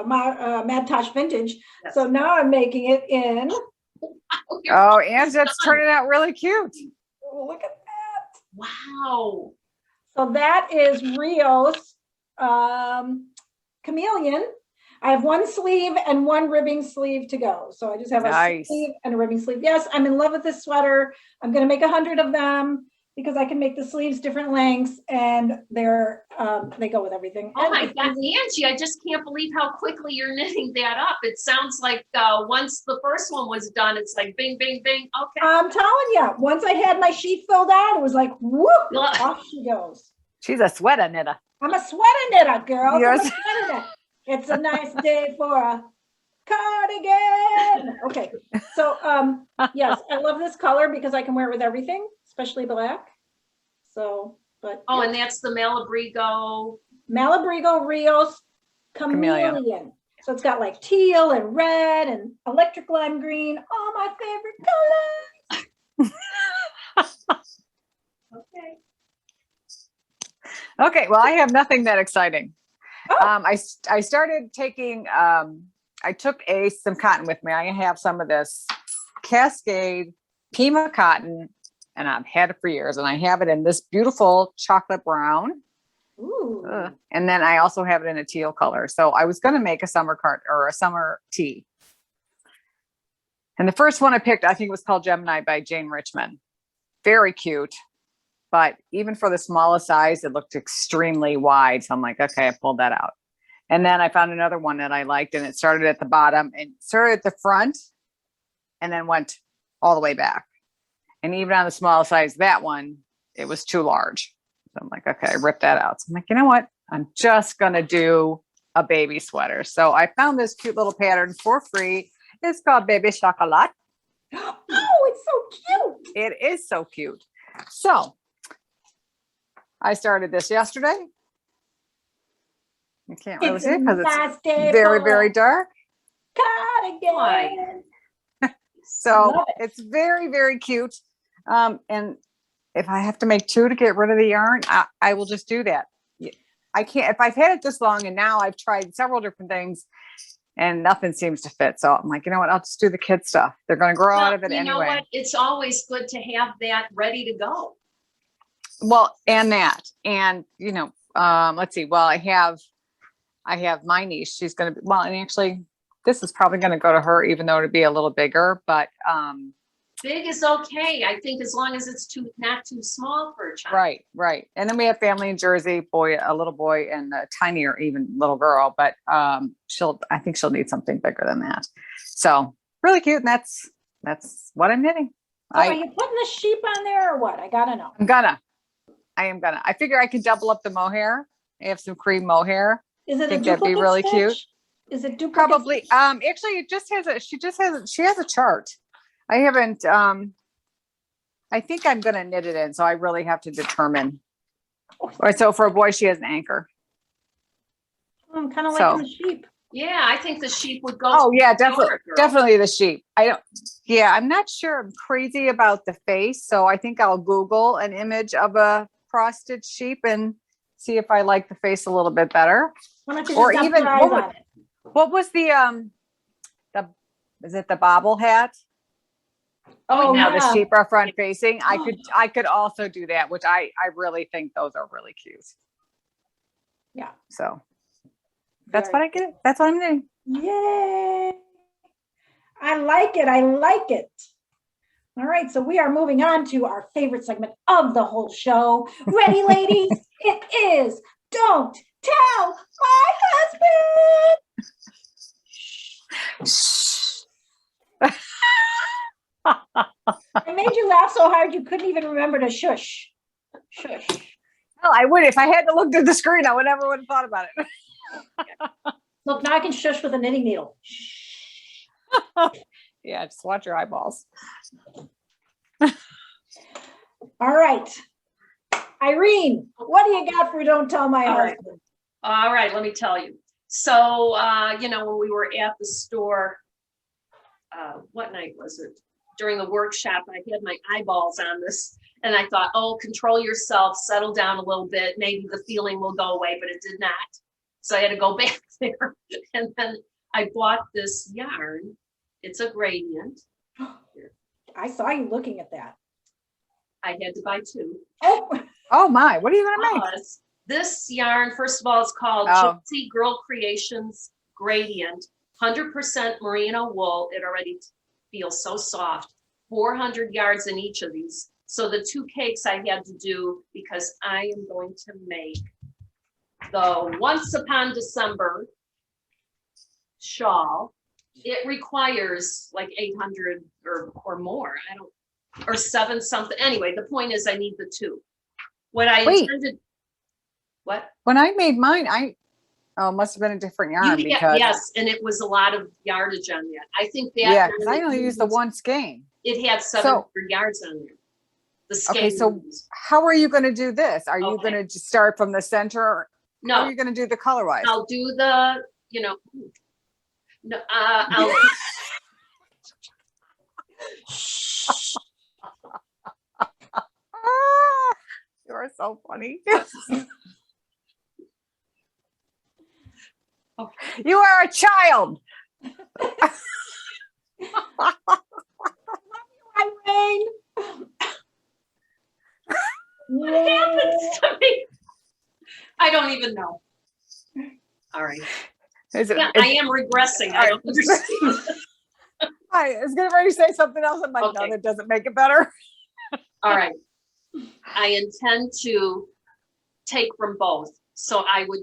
Mad Tosh Vintage. Yes. So now I'm making it in. Oh, and it's turning out really cute. Oh, look at that. wow. So that is Rios Chameleon. I have one sleeve and one ribbing sleeve to go. So I just have a Nice. sleeve and a ribbing sleeve. Yes, I'm in love with this sweater. I'm going to make 100 of them because I can make the sleeves different lengths and they go with everything. Oh my God, Angie, I just can't believe how quickly you're knitting that up. It sounds like once the first one was done, it's like bing, bing, bing. Okay. I'm telling you, once I had my sheet filled out, it was like, whoop, Ugh. off she goes. She's a sweater knitter. I'm a sweater knitter, girl. I'm a Yes. sweater knitter. It's a nice day for a cardigan. Okay, so yes, I love this color because I can wear it with everything, especially black. So, but Oh, and that's the Malabrigo. Malabrigo Rios Chameleon. Chameleon. So it's got like teal and red and electric lime green, all my favorite colors. Okay. Okay, well, I have nothing that exciting. Oh. I started taking, I took some cotton with me. I have some of this Cascade Pima cotton, and I've had it for years, and I have it in this beautiful chocolate brown. Ooh. And then I also have it in a teal color. So I was going to make a summer cart or a summer tea. And the first one I picked, I think it was called Gemini by Jane Richmond. Very cute. But even for the smallest size, it looked extremely wide. So I'm like, okay, I pulled that out. And then I found another one that I liked, and it started at the bottom and started at the front and then went all the way back. And even on the small size, that one, it was too large. So I'm like, okay, I ripped that out. So I'm like, you know what? I'm just going to do a baby sweater. So I found this cute little pattern for free. It's called Baby Chocolat. Oh, it's so cute. It is so cute. So I started this yesterday. You can't really It's see a it because it's nice day very, for very a dark. cardigan. Why? So Love it. it's very, very cute. And if I have to make two to get rid of the yarn, I will just do that. I can't, if I've had it this long and now I've tried several different things and nothing seems to fit. So I'm like, you know what? I'll just do the kid stuff. They're going to grow out of it You know anyway. what? It's always good to have that ready to go. Well, and that, and let's see. Well, I have I have my niece. She's going to be, well, and actually this is probably going to go to her, even though it'd be a little bigger, but, Big is okay. I think as long as it's not too small for a child. right, right. And then we have family in Jersey, a little boy and a tinier, even little girl, but, I think she'll need something bigger than that. So really cute. And that's what I'm knitting. So are you putting the sheep on there or what? I gotta know. I am gonna. I figure I can double up the mohair. I have some cream mohair. Is it Think a that'd be duplicate really stitch? cute. Is it duplicate? Probably. Actually, it just has she has a chart. I haven't. I think I'm gonna knit it in, so I really have to determine. Or so for a boy, she has an anchor. I'm kind of So- like the sheep. Yeah, I think the sheep would go. Oh to yeah, the definitely, shorter girl. definitely the sheep. I'm not sure. I'm crazy about the face, so I think I'll Google an image of a cross-stitch sheep and see if I like the face a little bit better. Why don't you Or just even- eyes on it? What was the is it the bobble hat? Oh, Now yeah. the sheep are front facing. I could also do that, which I really think those are really cute. Yeah. So that's Very what I get. That's what I'm doing. Yay. I like it. I like it. All right, so we are moving on to our favorite segment of the whole show. Ready, ladies? It is Don't Tell My Husband. I made you laugh so hard you couldn't even remember to shush. Shush. Well, I would if I had to look at the screen. I would never would have thought about it. Look, now I can shush with a knitting needle. Yeah, just watch your eyeballs. All right. Irene, what do you got for Don't Tell My All right. Husband? All right, let me tell you. So, when we were at the store, what night was it? During the workshop, I had my eyeballs on this and I thought, oh, control yourself, settle down a little bit. Maybe the feeling will go away, but it did not. So I had to go back there. And then I bought this yarn. It's a gradient. I saw you looking at that. I had to buy two. Oh, Oh my, what are you gonna make? Because this yarn, first of all, is called Oh. Gypsy Girl Creations Gradient, 100% merino wool. It already feels so soft. 400 yards in each of these. So the two cakes I had to do because I am going to make the Once Upon December shawl. It requires like 800 or more. Or 7 something. Anyway, the point is I need the two. What I Wait. intended. What? When I made mine, it must have been a different yarn because Yes, and it was a lot of yardage on that. I think that. yeah, because I only used the one skein. It had 700 yards on there. The Okay, skein. so how are you going to do this? Are you Okay. going to just start from the center? Or how are No, you going to do the color wise? I'll do the, no, I'll, You are so funny. You are a child. Irene. what happens to me? I don't even know. All right. Is it, Yeah, I am regressing. I don't understand. I was getting ready to say something else. I'm like, Okay. no, that doesn't make it better. All right. I intend to take from both. So I would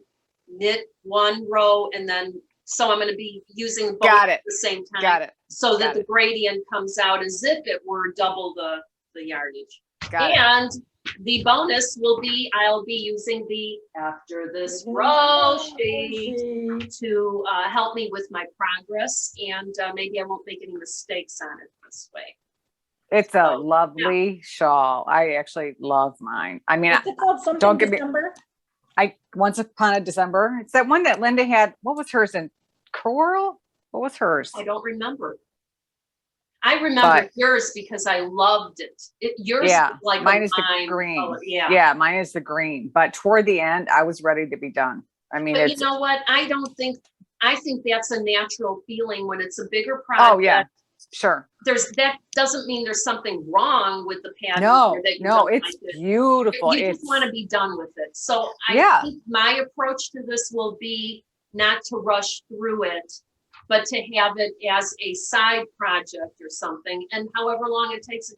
knit one row and then, so I'm going to be using both Got at it. the same time. Got it. So that Got the it. gradient comes out as if it were double the yardage. Got it. And the bonus will be, I'll be using the After This Row sheet to help me with my progress. And maybe I won't make any mistakes on it this way. It's a Oh, lovely shawl. I actually love mine. I mean, What's it called? Something don't get me- December? I Once Upon a December. It's that one that Linda had. What was hers in coral? What was hers? I don't remember. I remember But- yours because I loved it. Yours Yeah, is like mine a is the lime green. color. Yeah. Yeah, mine is the green. But toward the end, I was ready to be done. I mean, But you it's know what? I think that's a natural feeling when it's a bigger project. oh yeah, sure. That doesn't mean there's something wrong with the pattern. No, or that you no, don't it's like it. beautiful. You It's just want to be done with it. So I Yeah. think my approach to this will be not to rush through it, but to have it as a side project or something, and however long it takes.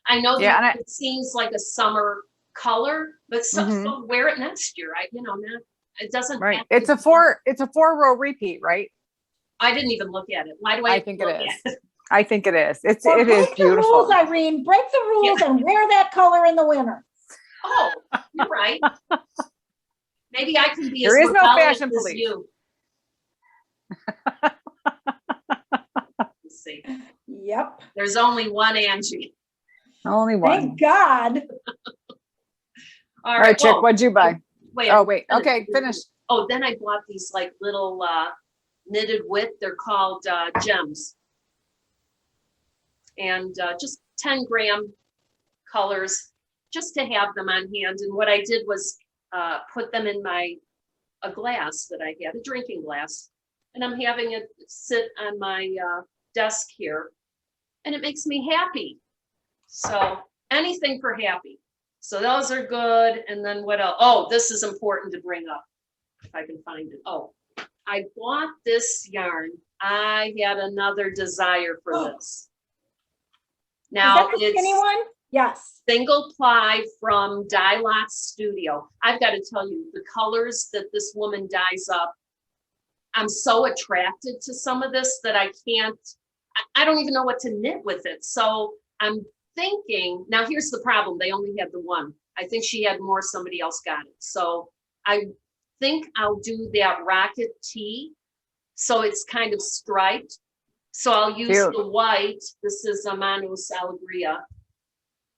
I know Yeah, that and it seems like a summer color, but so Mhm. wear it next year. It doesn't Right. have It's to a be- 4-row repeat, right? I didn't even look at it. Why do I I think look it is. at it? I think it is. Well, It is break the rules, beautiful. Irene, break the rules and wear that color in the winter. Oh, you're right. Maybe I can be as There is no rebellious fashion as police. you. Let's see. Yep. There's only one Angie. Only one. Thank God. All right, chick, whoa, what'd you buy? wait. Oh, wait. Okay, finish. Oh, then I bought these like little knitted width. They're called gems. And just 10-gram colors, just to have them on hand. And what I did was put them in a glass that I had, a drinking glass. And I'm having it sit on my desk here. And it makes me happy. So anything for happy. So those are good. And then what else? Oh, this is important to bring up if I can find it. Oh, I bought this yarn. I had another desire for this. Now Is that the skinny one? Yes. single ply from Dye Lot Studio. I've got to tell you, the colors that this woman dyes up, I'm so attracted to some of this that I don't even know what to knit with it. So I'm thinking, now here's the problem. They only had the one. I think she had more, somebody else got it. So I think I'll do that rocket tee. So it's kind of striped. So I'll use Cute. the white. This is a Manus Alegria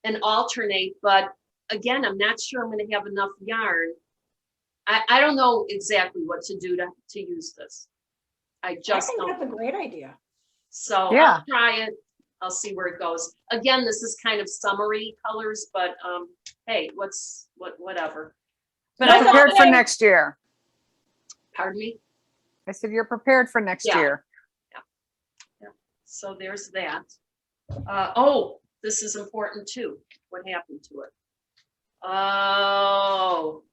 and alternate. But again, I'm not sure I'm going to have enough yarn. I don't know exactly what to do to use this. I just think don't. that's a great idea. So Yeah. I'll try it. I'll see where it goes. Again, this is kind of summery colors, but hey, whatever. But You're I love prepared it. for next year. Pardon me? I said you're prepared for next Yeah. year. So there's that. Oh, this is important too. What happened to it? Oh,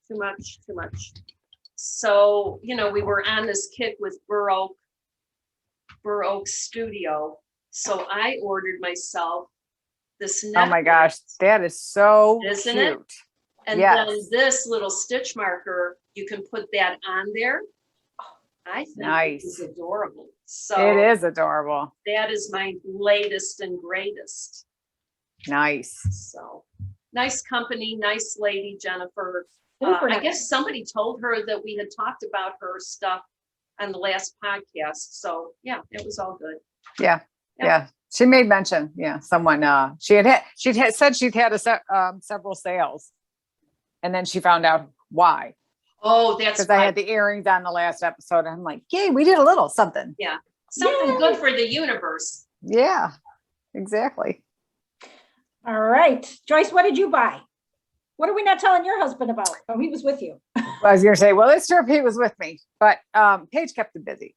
too much. So, we were on this kick with Burr Oak Studio. So I ordered myself this Oh my necklace. gosh, that is so Isn't it? cute. And Yes. then this little stitch marker, you can put that on there. I think Nice. it's adorable. So It is adorable. that is my latest and greatest. Nice. So nice company, nice lady, Jennifer. Super I nice. guess somebody told her that we had talked about her stuff on the last podcast. So yeah, it was all good. Yeah. Yeah. Yeah. She made mention. Yeah. Someone, she'd said she'd had several sales, and then she found out why. Oh, that's Because I right. had the earrings on the last episode. And I'm like, yay, we did a little something. Something Yay. good for the universe. Yeah, exactly. All right. Joyce, what did you buy? What are we not telling your husband about? Oh, he was with you. I was going to say, well, it's true. He was with me, but Paige kept him busy.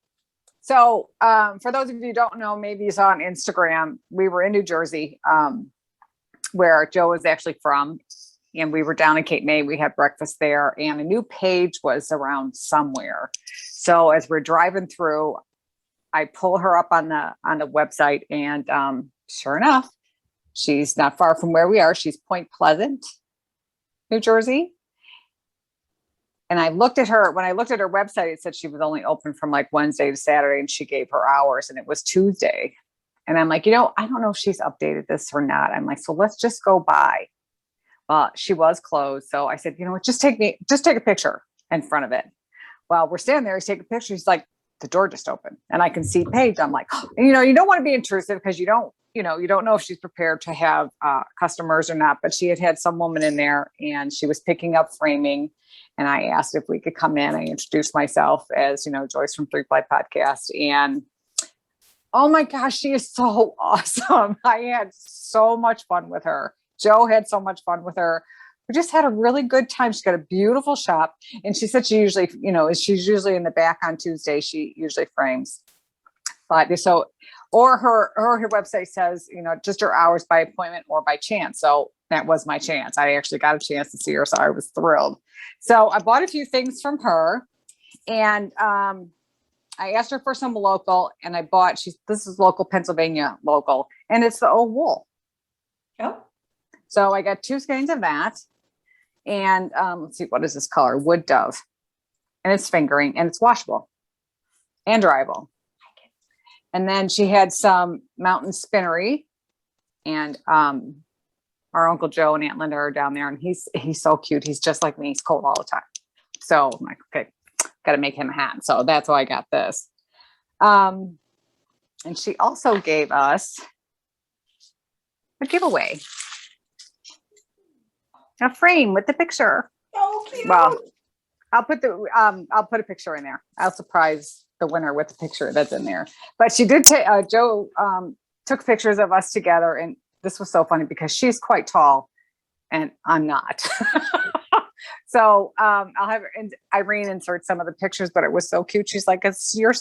So for those of you who don't know, maybe you saw on Instagram, we were in New Jersey, where Joe is actually from. And we were down in Cape May. We had breakfast there, and a new page was around somewhere. So as we're driving through, I pull her up on the website, and sure enough, she's not far from where we are. She's Point Pleasant, New Jersey. And I looked at her, when I looked at her website, it said she was only open from like Wednesday to Saturday, and she gave her hours, and it was Tuesday. And I'm like, I don't know if she's updated this or not. I'm like, so let's just go by. She was closed. So I said, just take a picture in front of it. Well, we're standing there, he's taking a picture. He's like, the door just opened, and I can see Paige. I'm like, you don't want to be intrusive, because you don't know if she's prepared to have customers or not, but she had some woman in there, and she was picking up framing. And I asked if we could come in. I introduced myself as, Joyce from 3-Ply Podcast. And oh my gosh, she is so awesome. I had so much fun with her. Joe had so much fun with her. We just had a really good time. She's got a beautiful shop. And she said she usually, she's usually in the back on Tuesday. She usually frames. But so, or her website says, just her hours by appointment or by chance. So that was my chance. I actually got a chance to see her, so I was thrilled. So I bought a few things from her, and I asked her for some local, and I bought, this is local Pennsylvania local, and it's the old wool. Oh, So I got 2 skeins of that. And let's see, what is this color? Wood Dove. And it's fingering, and it's washable and dryable. And then she had some Mountain Spinnery, and our Uncle Joe and Aunt Linda are down there, and he's so cute. He's just like me. He's cold all the time. So I'm like, okay, got to make him a hat. So that's why I got this. And she also gave us a giveaway. A frame with the picture. so cute. Well, I'll put a picture in there. I'll surprise the winner with the picture that's in there. But she did take, Joe took pictures of us together, and this was so funny because she's quite tall and I'm not. So I'll have Irene insert some of the pictures, but it was so cute. She's like, you're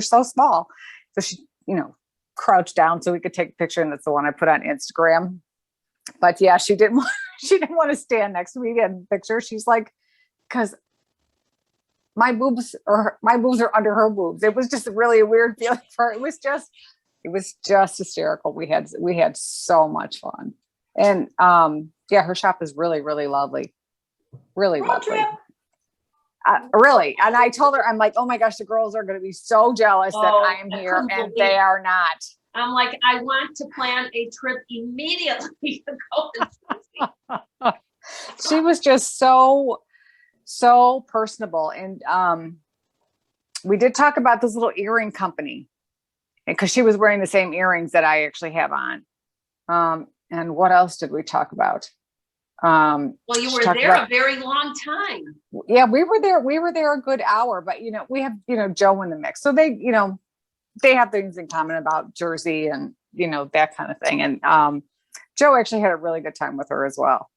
so small. So she, crouched down so we could take a picture, and that's the one I put on Instagram. But yeah, she didn't want to stand next to me in the picture. She's like, because my boobs are under her boobs. It was just really a weird feeling for her. It was just hysterical. We had so much fun. And yeah, her shop is really, really lovely. Really Road lovely. trip. Really. And I told her, I'm like, oh my gosh, the girls are going to be so jealous that I am here, and they are not. I'm like, I want to plan a trip immediately to go to Jersey. She was just so personable. And we did talk about this little earring company, because she was wearing the same earrings that I actually have on. And what else did we talk about? Well, you were there a very long time. Yeah, we were there a good hour, but we have, Joe in the mix. So they have things in common about Jersey and, that kind of thing. And Joe actually had a really good time with her as well.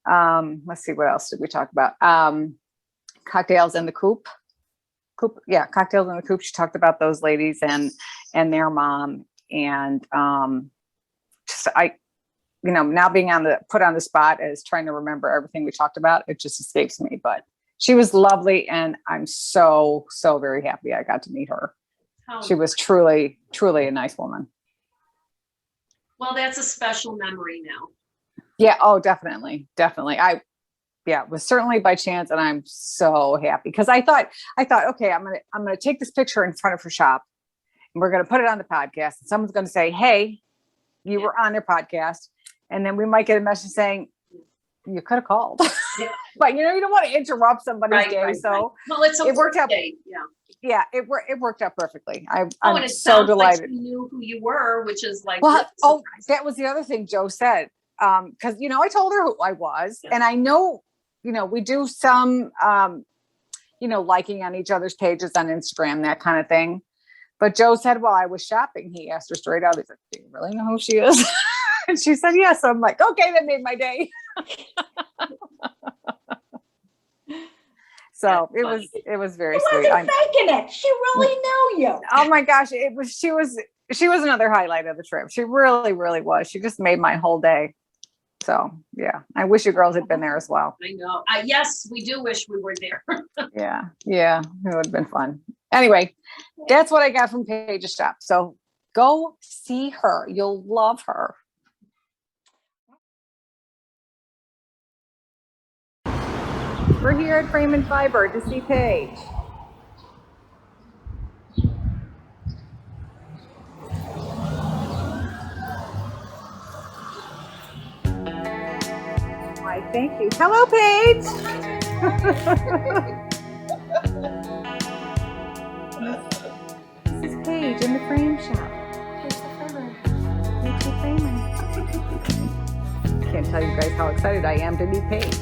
Let's see, what else did we talk about? Cocktails in the Coop. Yeah, Cocktails in the Coop. She talked about those ladies and their mom. And now being put on the spot as trying to remember everything we talked about, it just escapes me. But she was lovely, and I'm so very happy I got to meet her. She was truly a nice woman. Well, that's a special memory now. Yeah. Oh, definitely. It was certainly by chance, and I'm so happy because I thought, okay, I'm gonna take this picture in front of her shop, and we're gonna put it on the podcast, and someone's gonna say, "Hey, you were on their podcast," and then we might get a message saying, "You could have called." Yeah. But you don't want to interrupt somebody's day. Right. So well, it worked out. Day. Yeah, it worked out perfectly. I'm and it so sounds delighted. like she knew who you were, which is like, Well, really that was the other thing Joe said. Because I told her who I was, Yeah. and I know, we do some, liking on each other's pages on Instagram, that kind of thing. But Joe said, while I was shopping, he asked her straight out, he's like, "Do you really know who she is?" And she said, "Yes." I'm like, okay, that made my day. So it was very She sweet. wasn't faking it. She really knew you. Oh my gosh, she was another highlight of the trip. She really, really was. She just made my whole day. So yeah, I wish you girls had been there as well. I know. Yes, we do wish we were there. Yeah, it would have been fun. Anyway, that's what I got from Paige's shop. So go see her. You'll love her. We're here at Frame and Fiber to see Paige. Why, thank you. Hello, Paige. This is Paige in the frame shop. Paige the Framer. Can't tell you guys how excited I am to meet Paige.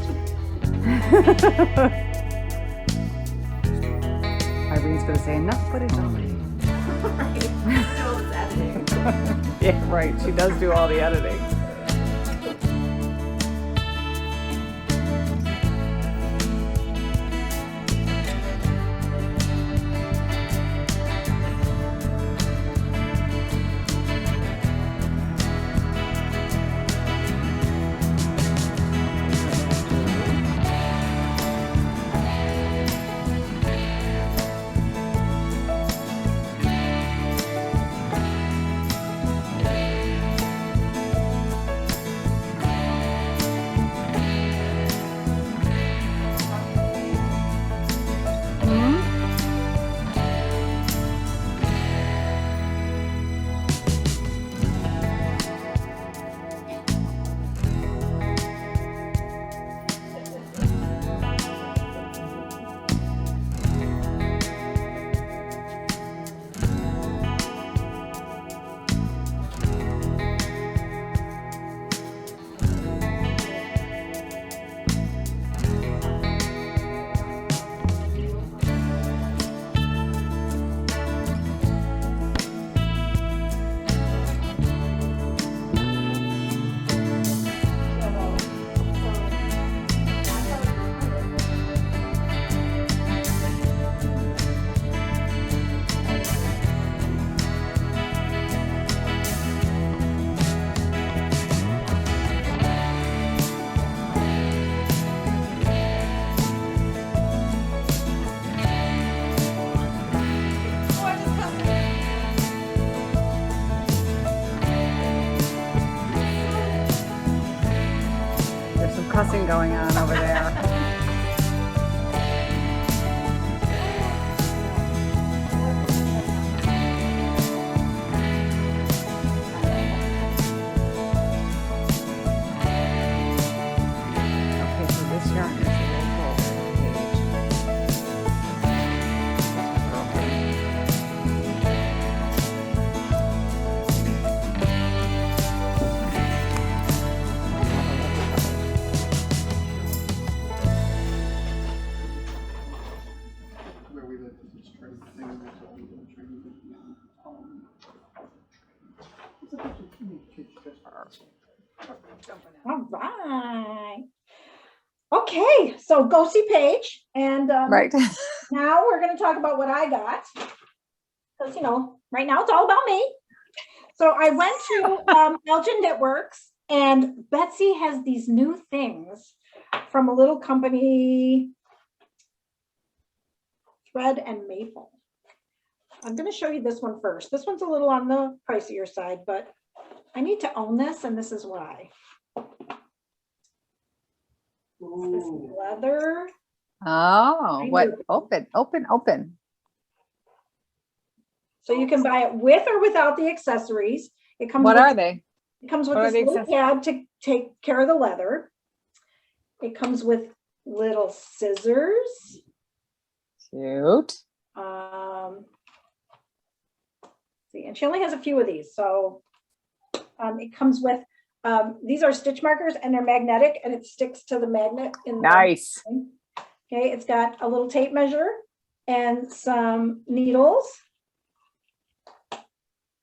Irene's going to say enough footage already. Yeah, right. She does do all the editing. There's some cussing going on over there. Okay, so this yarn is a little Where we live, this is trade thing, there's all the trade. All right. Okay, so go see Paige, and right. now we're going to talk about what I got, because right now it's all about me. So I went to Belgian Knitworks, and Betsy has these new things from a little company, Thread and Maple. I'm going to show you this one first. This one's a little on the pricier side, but I need to own this, and this is why. This leather. Oh, what? Open. So you can buy it with or without the accessories. It comes. What with, are they? It comes with What are this the little pad to take care of the leather. It comes with little scissors. Cute. See, and she only has a few of these, so it comes with. These are stitch markers, and they're magnetic, and it sticks to the magnet. Nice. Okay, it's got a little tape measure and some needles.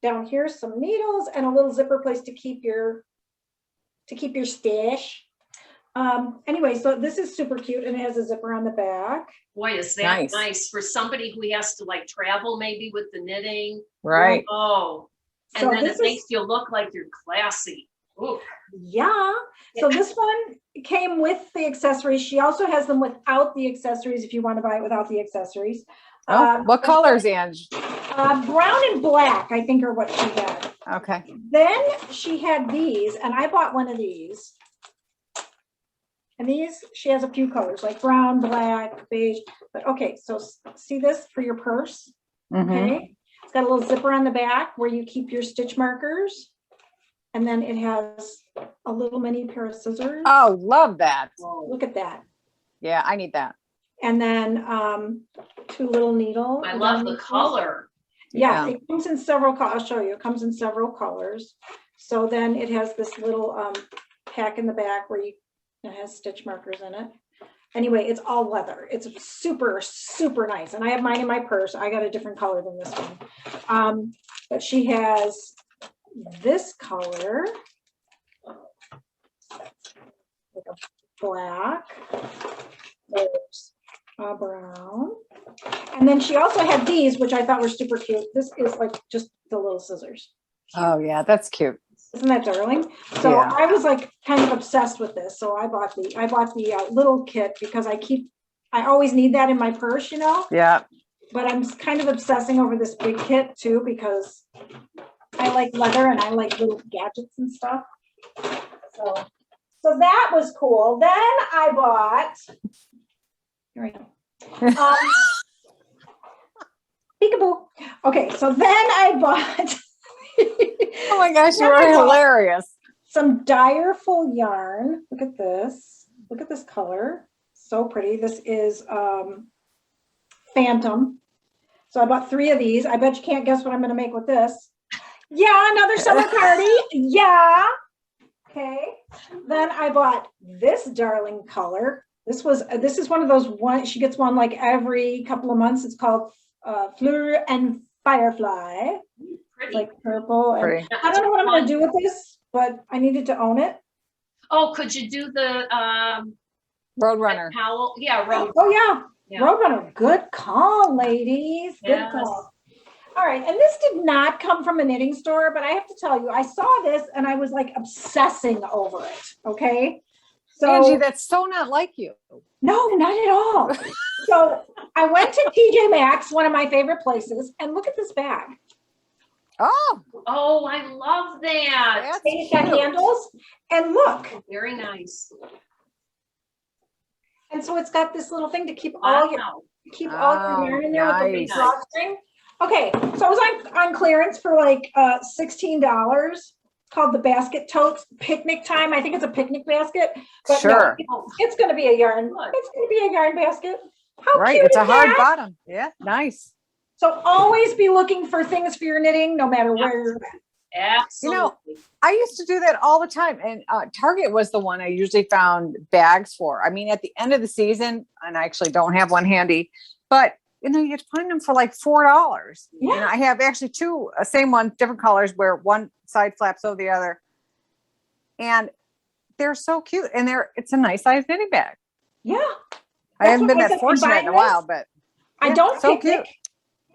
Down here, some needles and a little zipper place to keep your stash. Anyway, so this is super cute, and it has a zipper on the back. Boy, is that nice for somebody who has to like travel maybe with the knitting. Right. Oh, and So then this it makes you look like you're classy. Ooh. Yeah. So this one came with the accessories. She also has them without the accessories if you want to buy it without the accessories. Oh, what colors, Ange? Brown and black, I think, are what she had. Okay. Then she had these, and I bought one of these. And these, she has a few colors, like brown, black, beige. But okay, so see this for your purse? Okay. It's got a little zipper on the back where you keep your stitch markers. And then it has a little mini pair of scissors. Oh, love that. Look at that. Yeah, I need that. And then 2 little needles. I love the color. Yeah, it comes in several colors. I'll show you. It comes in several colors. So then it has this little pack in the back where it has stitch markers in it. Anyway, it's all leather. It's super, super nice. And I have mine in my purse. I got a different color than this one. But she has this color, like a black, there's a brown, and then she also had these, which I thought were super cute. This is like just the little scissors. Oh yeah, that's cute. Isn't that darling? So Yeah. I was like kind of obsessed with this. So I bought the little kit because I always need that in my purse, Yeah. But I'm kind of obsessing over this big kit too because I like leather and I like little gadgets and stuff. So that was cool. Then I bought, here we go. Peekaboo. Okay, so then I bought. Oh my gosh, you are hilarious. Some Direful yarn. Look at this. Look at this color. So pretty. This is Phantom. So I bought 3 of these. I bet you can't guess what I'm going to make with this. Yeah, another summer party. Yeah. Okay. Then I bought this darling color. This is one of those she gets one like every couple of months. It's called Fleur and Firefly. Pretty. Like purple. And Pretty. I don't know what I'm going to do with this, but I needed to own it. Oh, could you do the Roadrunner. towel? Yeah, road. Oh yeah. Yeah. Roadrunner. Good call, ladies. Good Yes. call. All right. And this did not come from a knitting store, but I have to tell you, I saw this and I was like obsessing over it. Okay. So Angie, that's so not like you. no, not at all. So I went to TJ Maxx, one of my favorite places, and look at this bag. Oh, Oh, I love that. that's It's got cute. handles. And look, Very nice. And so it's got this little thing to keep all your Wow. yarn in there with the big nice. drawstring. Okay, so it was on clearance for like $16, called the basket totes picnic time. I think it's a picnic basket. But no, Sure. it's gonna be a yarn. Good. It's gonna be a yarn basket. How Right. cute It's a is hard that? bottom. Yeah. Nice. So always be looking for things for your knitting, no matter Yeah. where you're at. Absolutely. I used to do that all the time. And Target was the one I usually found bags for. I mean, at the end of the season, and I actually don't have one handy, but you'd find them for like $4. Yeah. And I have actually two, same one, different colors where one side flaps over the other. And they're so cute. And it's a nice size knitting bag. Yeah. I That's haven't what been I that said, fortunate in a combine while, this. but I yeah, don't so picnic. cute.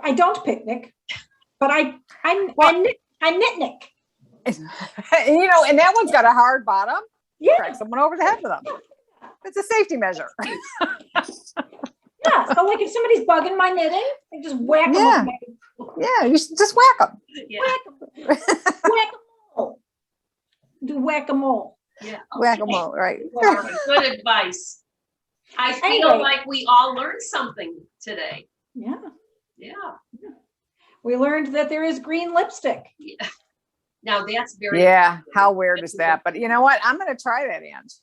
I don't picnic, but I knit. And that one's got a hard bottom. Yeah. Crack someone over the head with them. It's a safety measure. Yeah. So like if somebody's bugging my knitting, I just whack them. Yeah. Yeah, you should just whack them. Yeah. Whack-a-mole. Do whack-a-mole. Yeah. Whack them all, right? All right, good advice. I feel Anyway. like we all learned something today. Yeah. Yeah. We learned that there is green lipstick. Now that's very. Yeah, how weird is that? But you know what? I'm going to try that, Ange.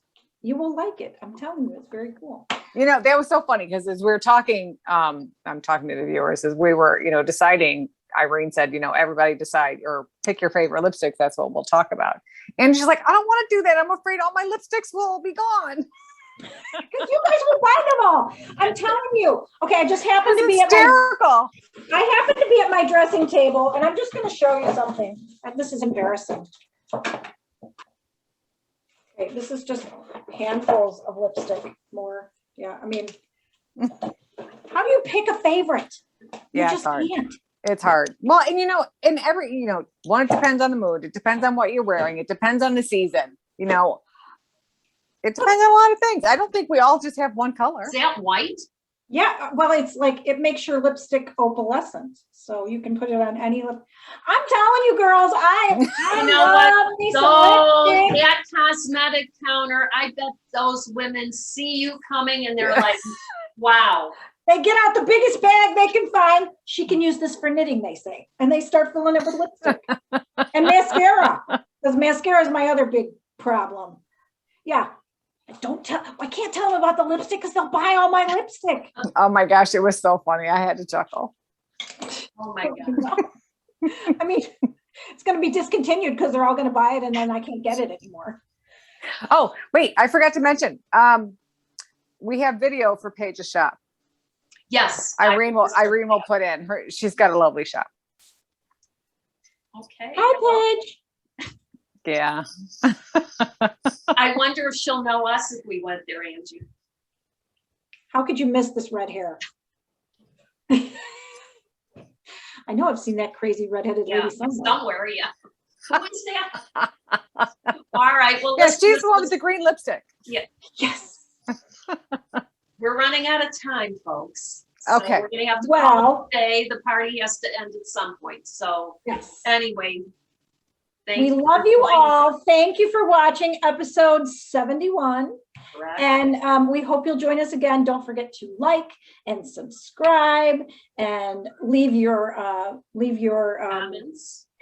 You will like it. I'm telling you, it's very cool. That was so funny because as we were talking, I'm talking to the viewers, as we were, deciding, Irene said, everybody decide or pick your favorite lipstick. That's what we'll talk about. And she's like, I don't want to do that. I'm afraid all my lipsticks will be gone. Because you guys will buy them all. I'm telling you. Okay, I just happened to be at Hysterical. I happen to be at my dressing table, and I'm just going to show you something. This is embarrassing. Okay, this is just handfuls of lipstick. More, yeah. I mean, how do you pick a favorite? You Yeah, just it's hard. can't. It's hard. Well, and in every, one, it depends on the mood. It depends on what you're wearing. It depends on the season. It depends on a lot of things. I don't think we all just have one color. Is that white? Yeah, well, it's like it makes your lipstick opalescent, so you can put it on any lip. I'm telling you, girls, I You know what? love me some So lipstick. that cosmetic counter, I bet those women see you coming and they're like, wow. They get out the biggest bag they can find. She can use this for knitting, they say, and they start filling it with lipstick and mascara, because mascara is my other big problem. Yeah. I can't tell them about the lipstick because they'll buy all my lipstick. Oh my gosh, it was so funny. I had to chuckle. Oh my God. I mean, it's going to be discontinued because they're all going to buy it and then I can't get it anymore. Oh, wait, I forgot to mention. We have video for Paige's shop. Yes. Irene will put in she's got a lovely shop. Okay. Hi, Paige. Yeah. I wonder if she'll know us if we went there, Angie. How could you miss this red hair? I know I've seen that crazy redheaded Yeah, lady somewhere. somewhere, yeah. Who is that? All right, well, Yeah, let's she's the one with the green lipstick. Yes. we're running out of time, folks. So Okay. we're gonna have to Well- call it a day. The party has to end at some point. So Yes. anyway. Thank We you love for you joining all. Thank you for watching episode 71. Correct. And we hope you'll join us again. Don't forget to like and subscribe and leave your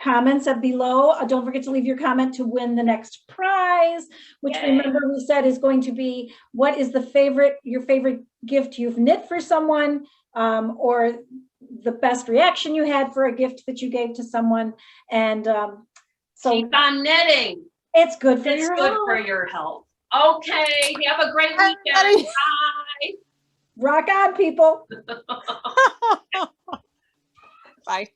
comments up below. Don't forget to leave your comment to win the next prize, which Yay. remember we said is going to be what is your favorite gift you've knit for someone, or the best reaction you had for a gift that you gave to someone. And so Keep on knitting. it's good for It's your good health. for your health. Okay. Have a great weekend. Everybody- Bye. Rock on, people. Bye.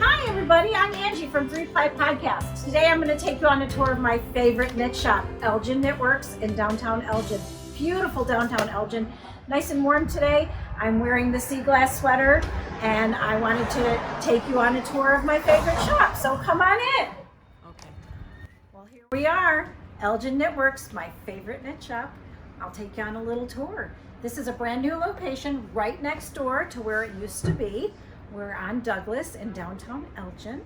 Hi, everybody. I'm Angie from 3 Ply Podcast. Today, I'm going to take you on a tour of my favorite knit shop, Elgin Knitworks in downtown Elgin. Beautiful downtown Elgin. Nice and warm today. I'm wearing the sea glass sweater, and I wanted to take you on a tour of my favorite shop. So come on in. Okay. Well, here we are, Elgin Knitworks, my favorite knit shop. I'll take you on a little tour. This is a brand new location right next door to where it used to be. We're on Douglas in downtown Elgin,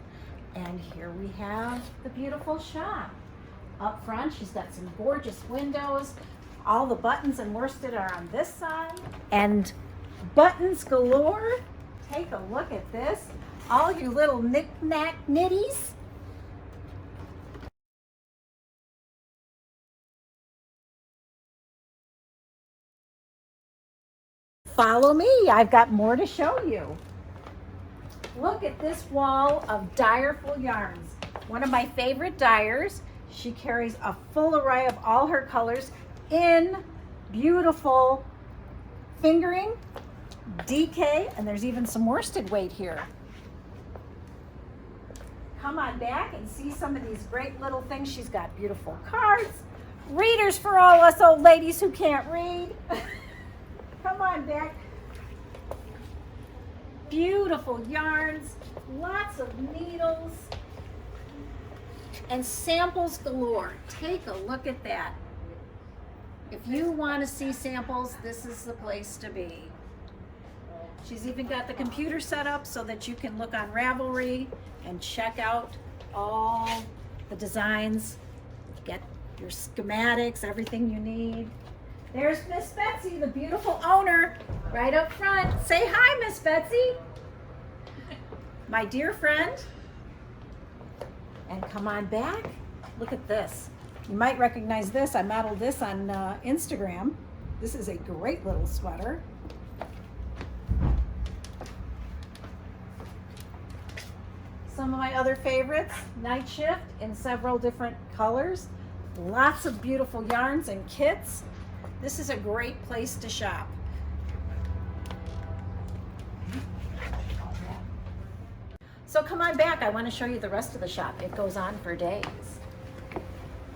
and here we have the beautiful shop. up front. She's got some gorgeous windows. All the buttons and worsted are on this side. And buttons galore. Take a look at this. All you little knick-knack nitties. Follow me, I've got more to show you. Look at this wall of dyerful yarns. One of my favorite dyers. She carries a full array of all her colors in beautiful fingering, DK, and there's even some worsted weight here. Come on back and see some of these great little things. She's got beautiful cards, readers for all us old ladies who can't read. Come on back. Beautiful yarns, lots of needles, and samples galore. Take a look at that. If you want to see samples, this is the place to be. She's even got the computer set up so that you can look on Ravelry and check out all the designs, get your schematics, everything you need. There's Miss Betsy, the beautiful owner, right up front. Say hi, Miss Betsy. My dear friend. And come on back. Look at this. You might recognize this. I modeled this on Instagram. This is a great little sweater. Some of my other favorites, Night Shift in several different colors. Lots of beautiful yarns and kits. This is a great place to shop. So come on back. I want to show you the rest of the shop. It goes on for days.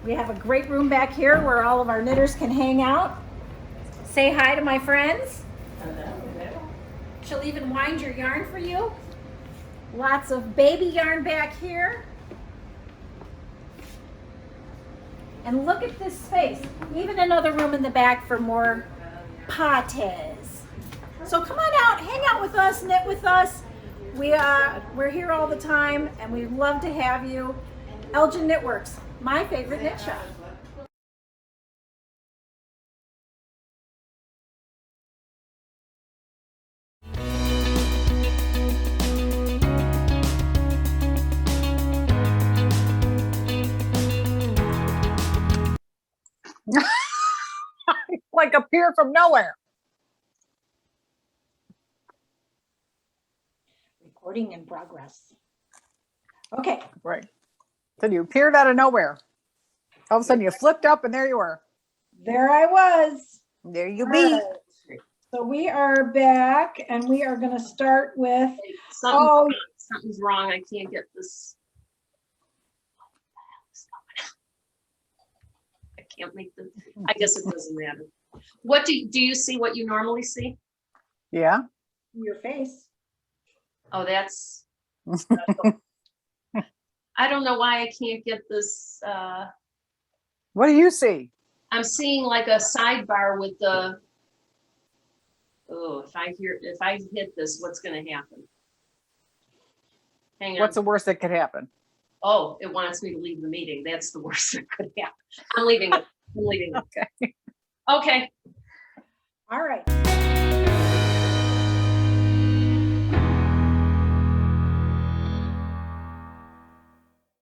We have a great room back here where all of our knitters can hang out. Say hi to my friends. She'll even wind your yarn for you. Lots of baby yarn back here. And look at this space. Even another room in the back for more pates. So come on out, hang out with us, knit with us. We're here all the time and we'd love to have you. Elgin Knitworks, my favorite knit shop. Like appear from nowhere. Recording in progress. Okay. Right. So you appeared out of nowhere. All of a sudden you flipped up and there you were. There I was. There you All be. right. So we are back and we are going to start with, Something's wrong. I can't get this. I can't make the, I guess it doesn't matter. What do you see what you normally see? Yeah. your face. Oh, that's. I don't know why I can't get this. What do you see? I'm seeing like a sidebar with the. Oh, if I hit this, what's going to happen? Hang on. What's the worst that could happen? Oh, it wants me to leave the meeting. That's the worst that could happen. I'm leaving it. I'm leaving it. Okay. Okay. All right.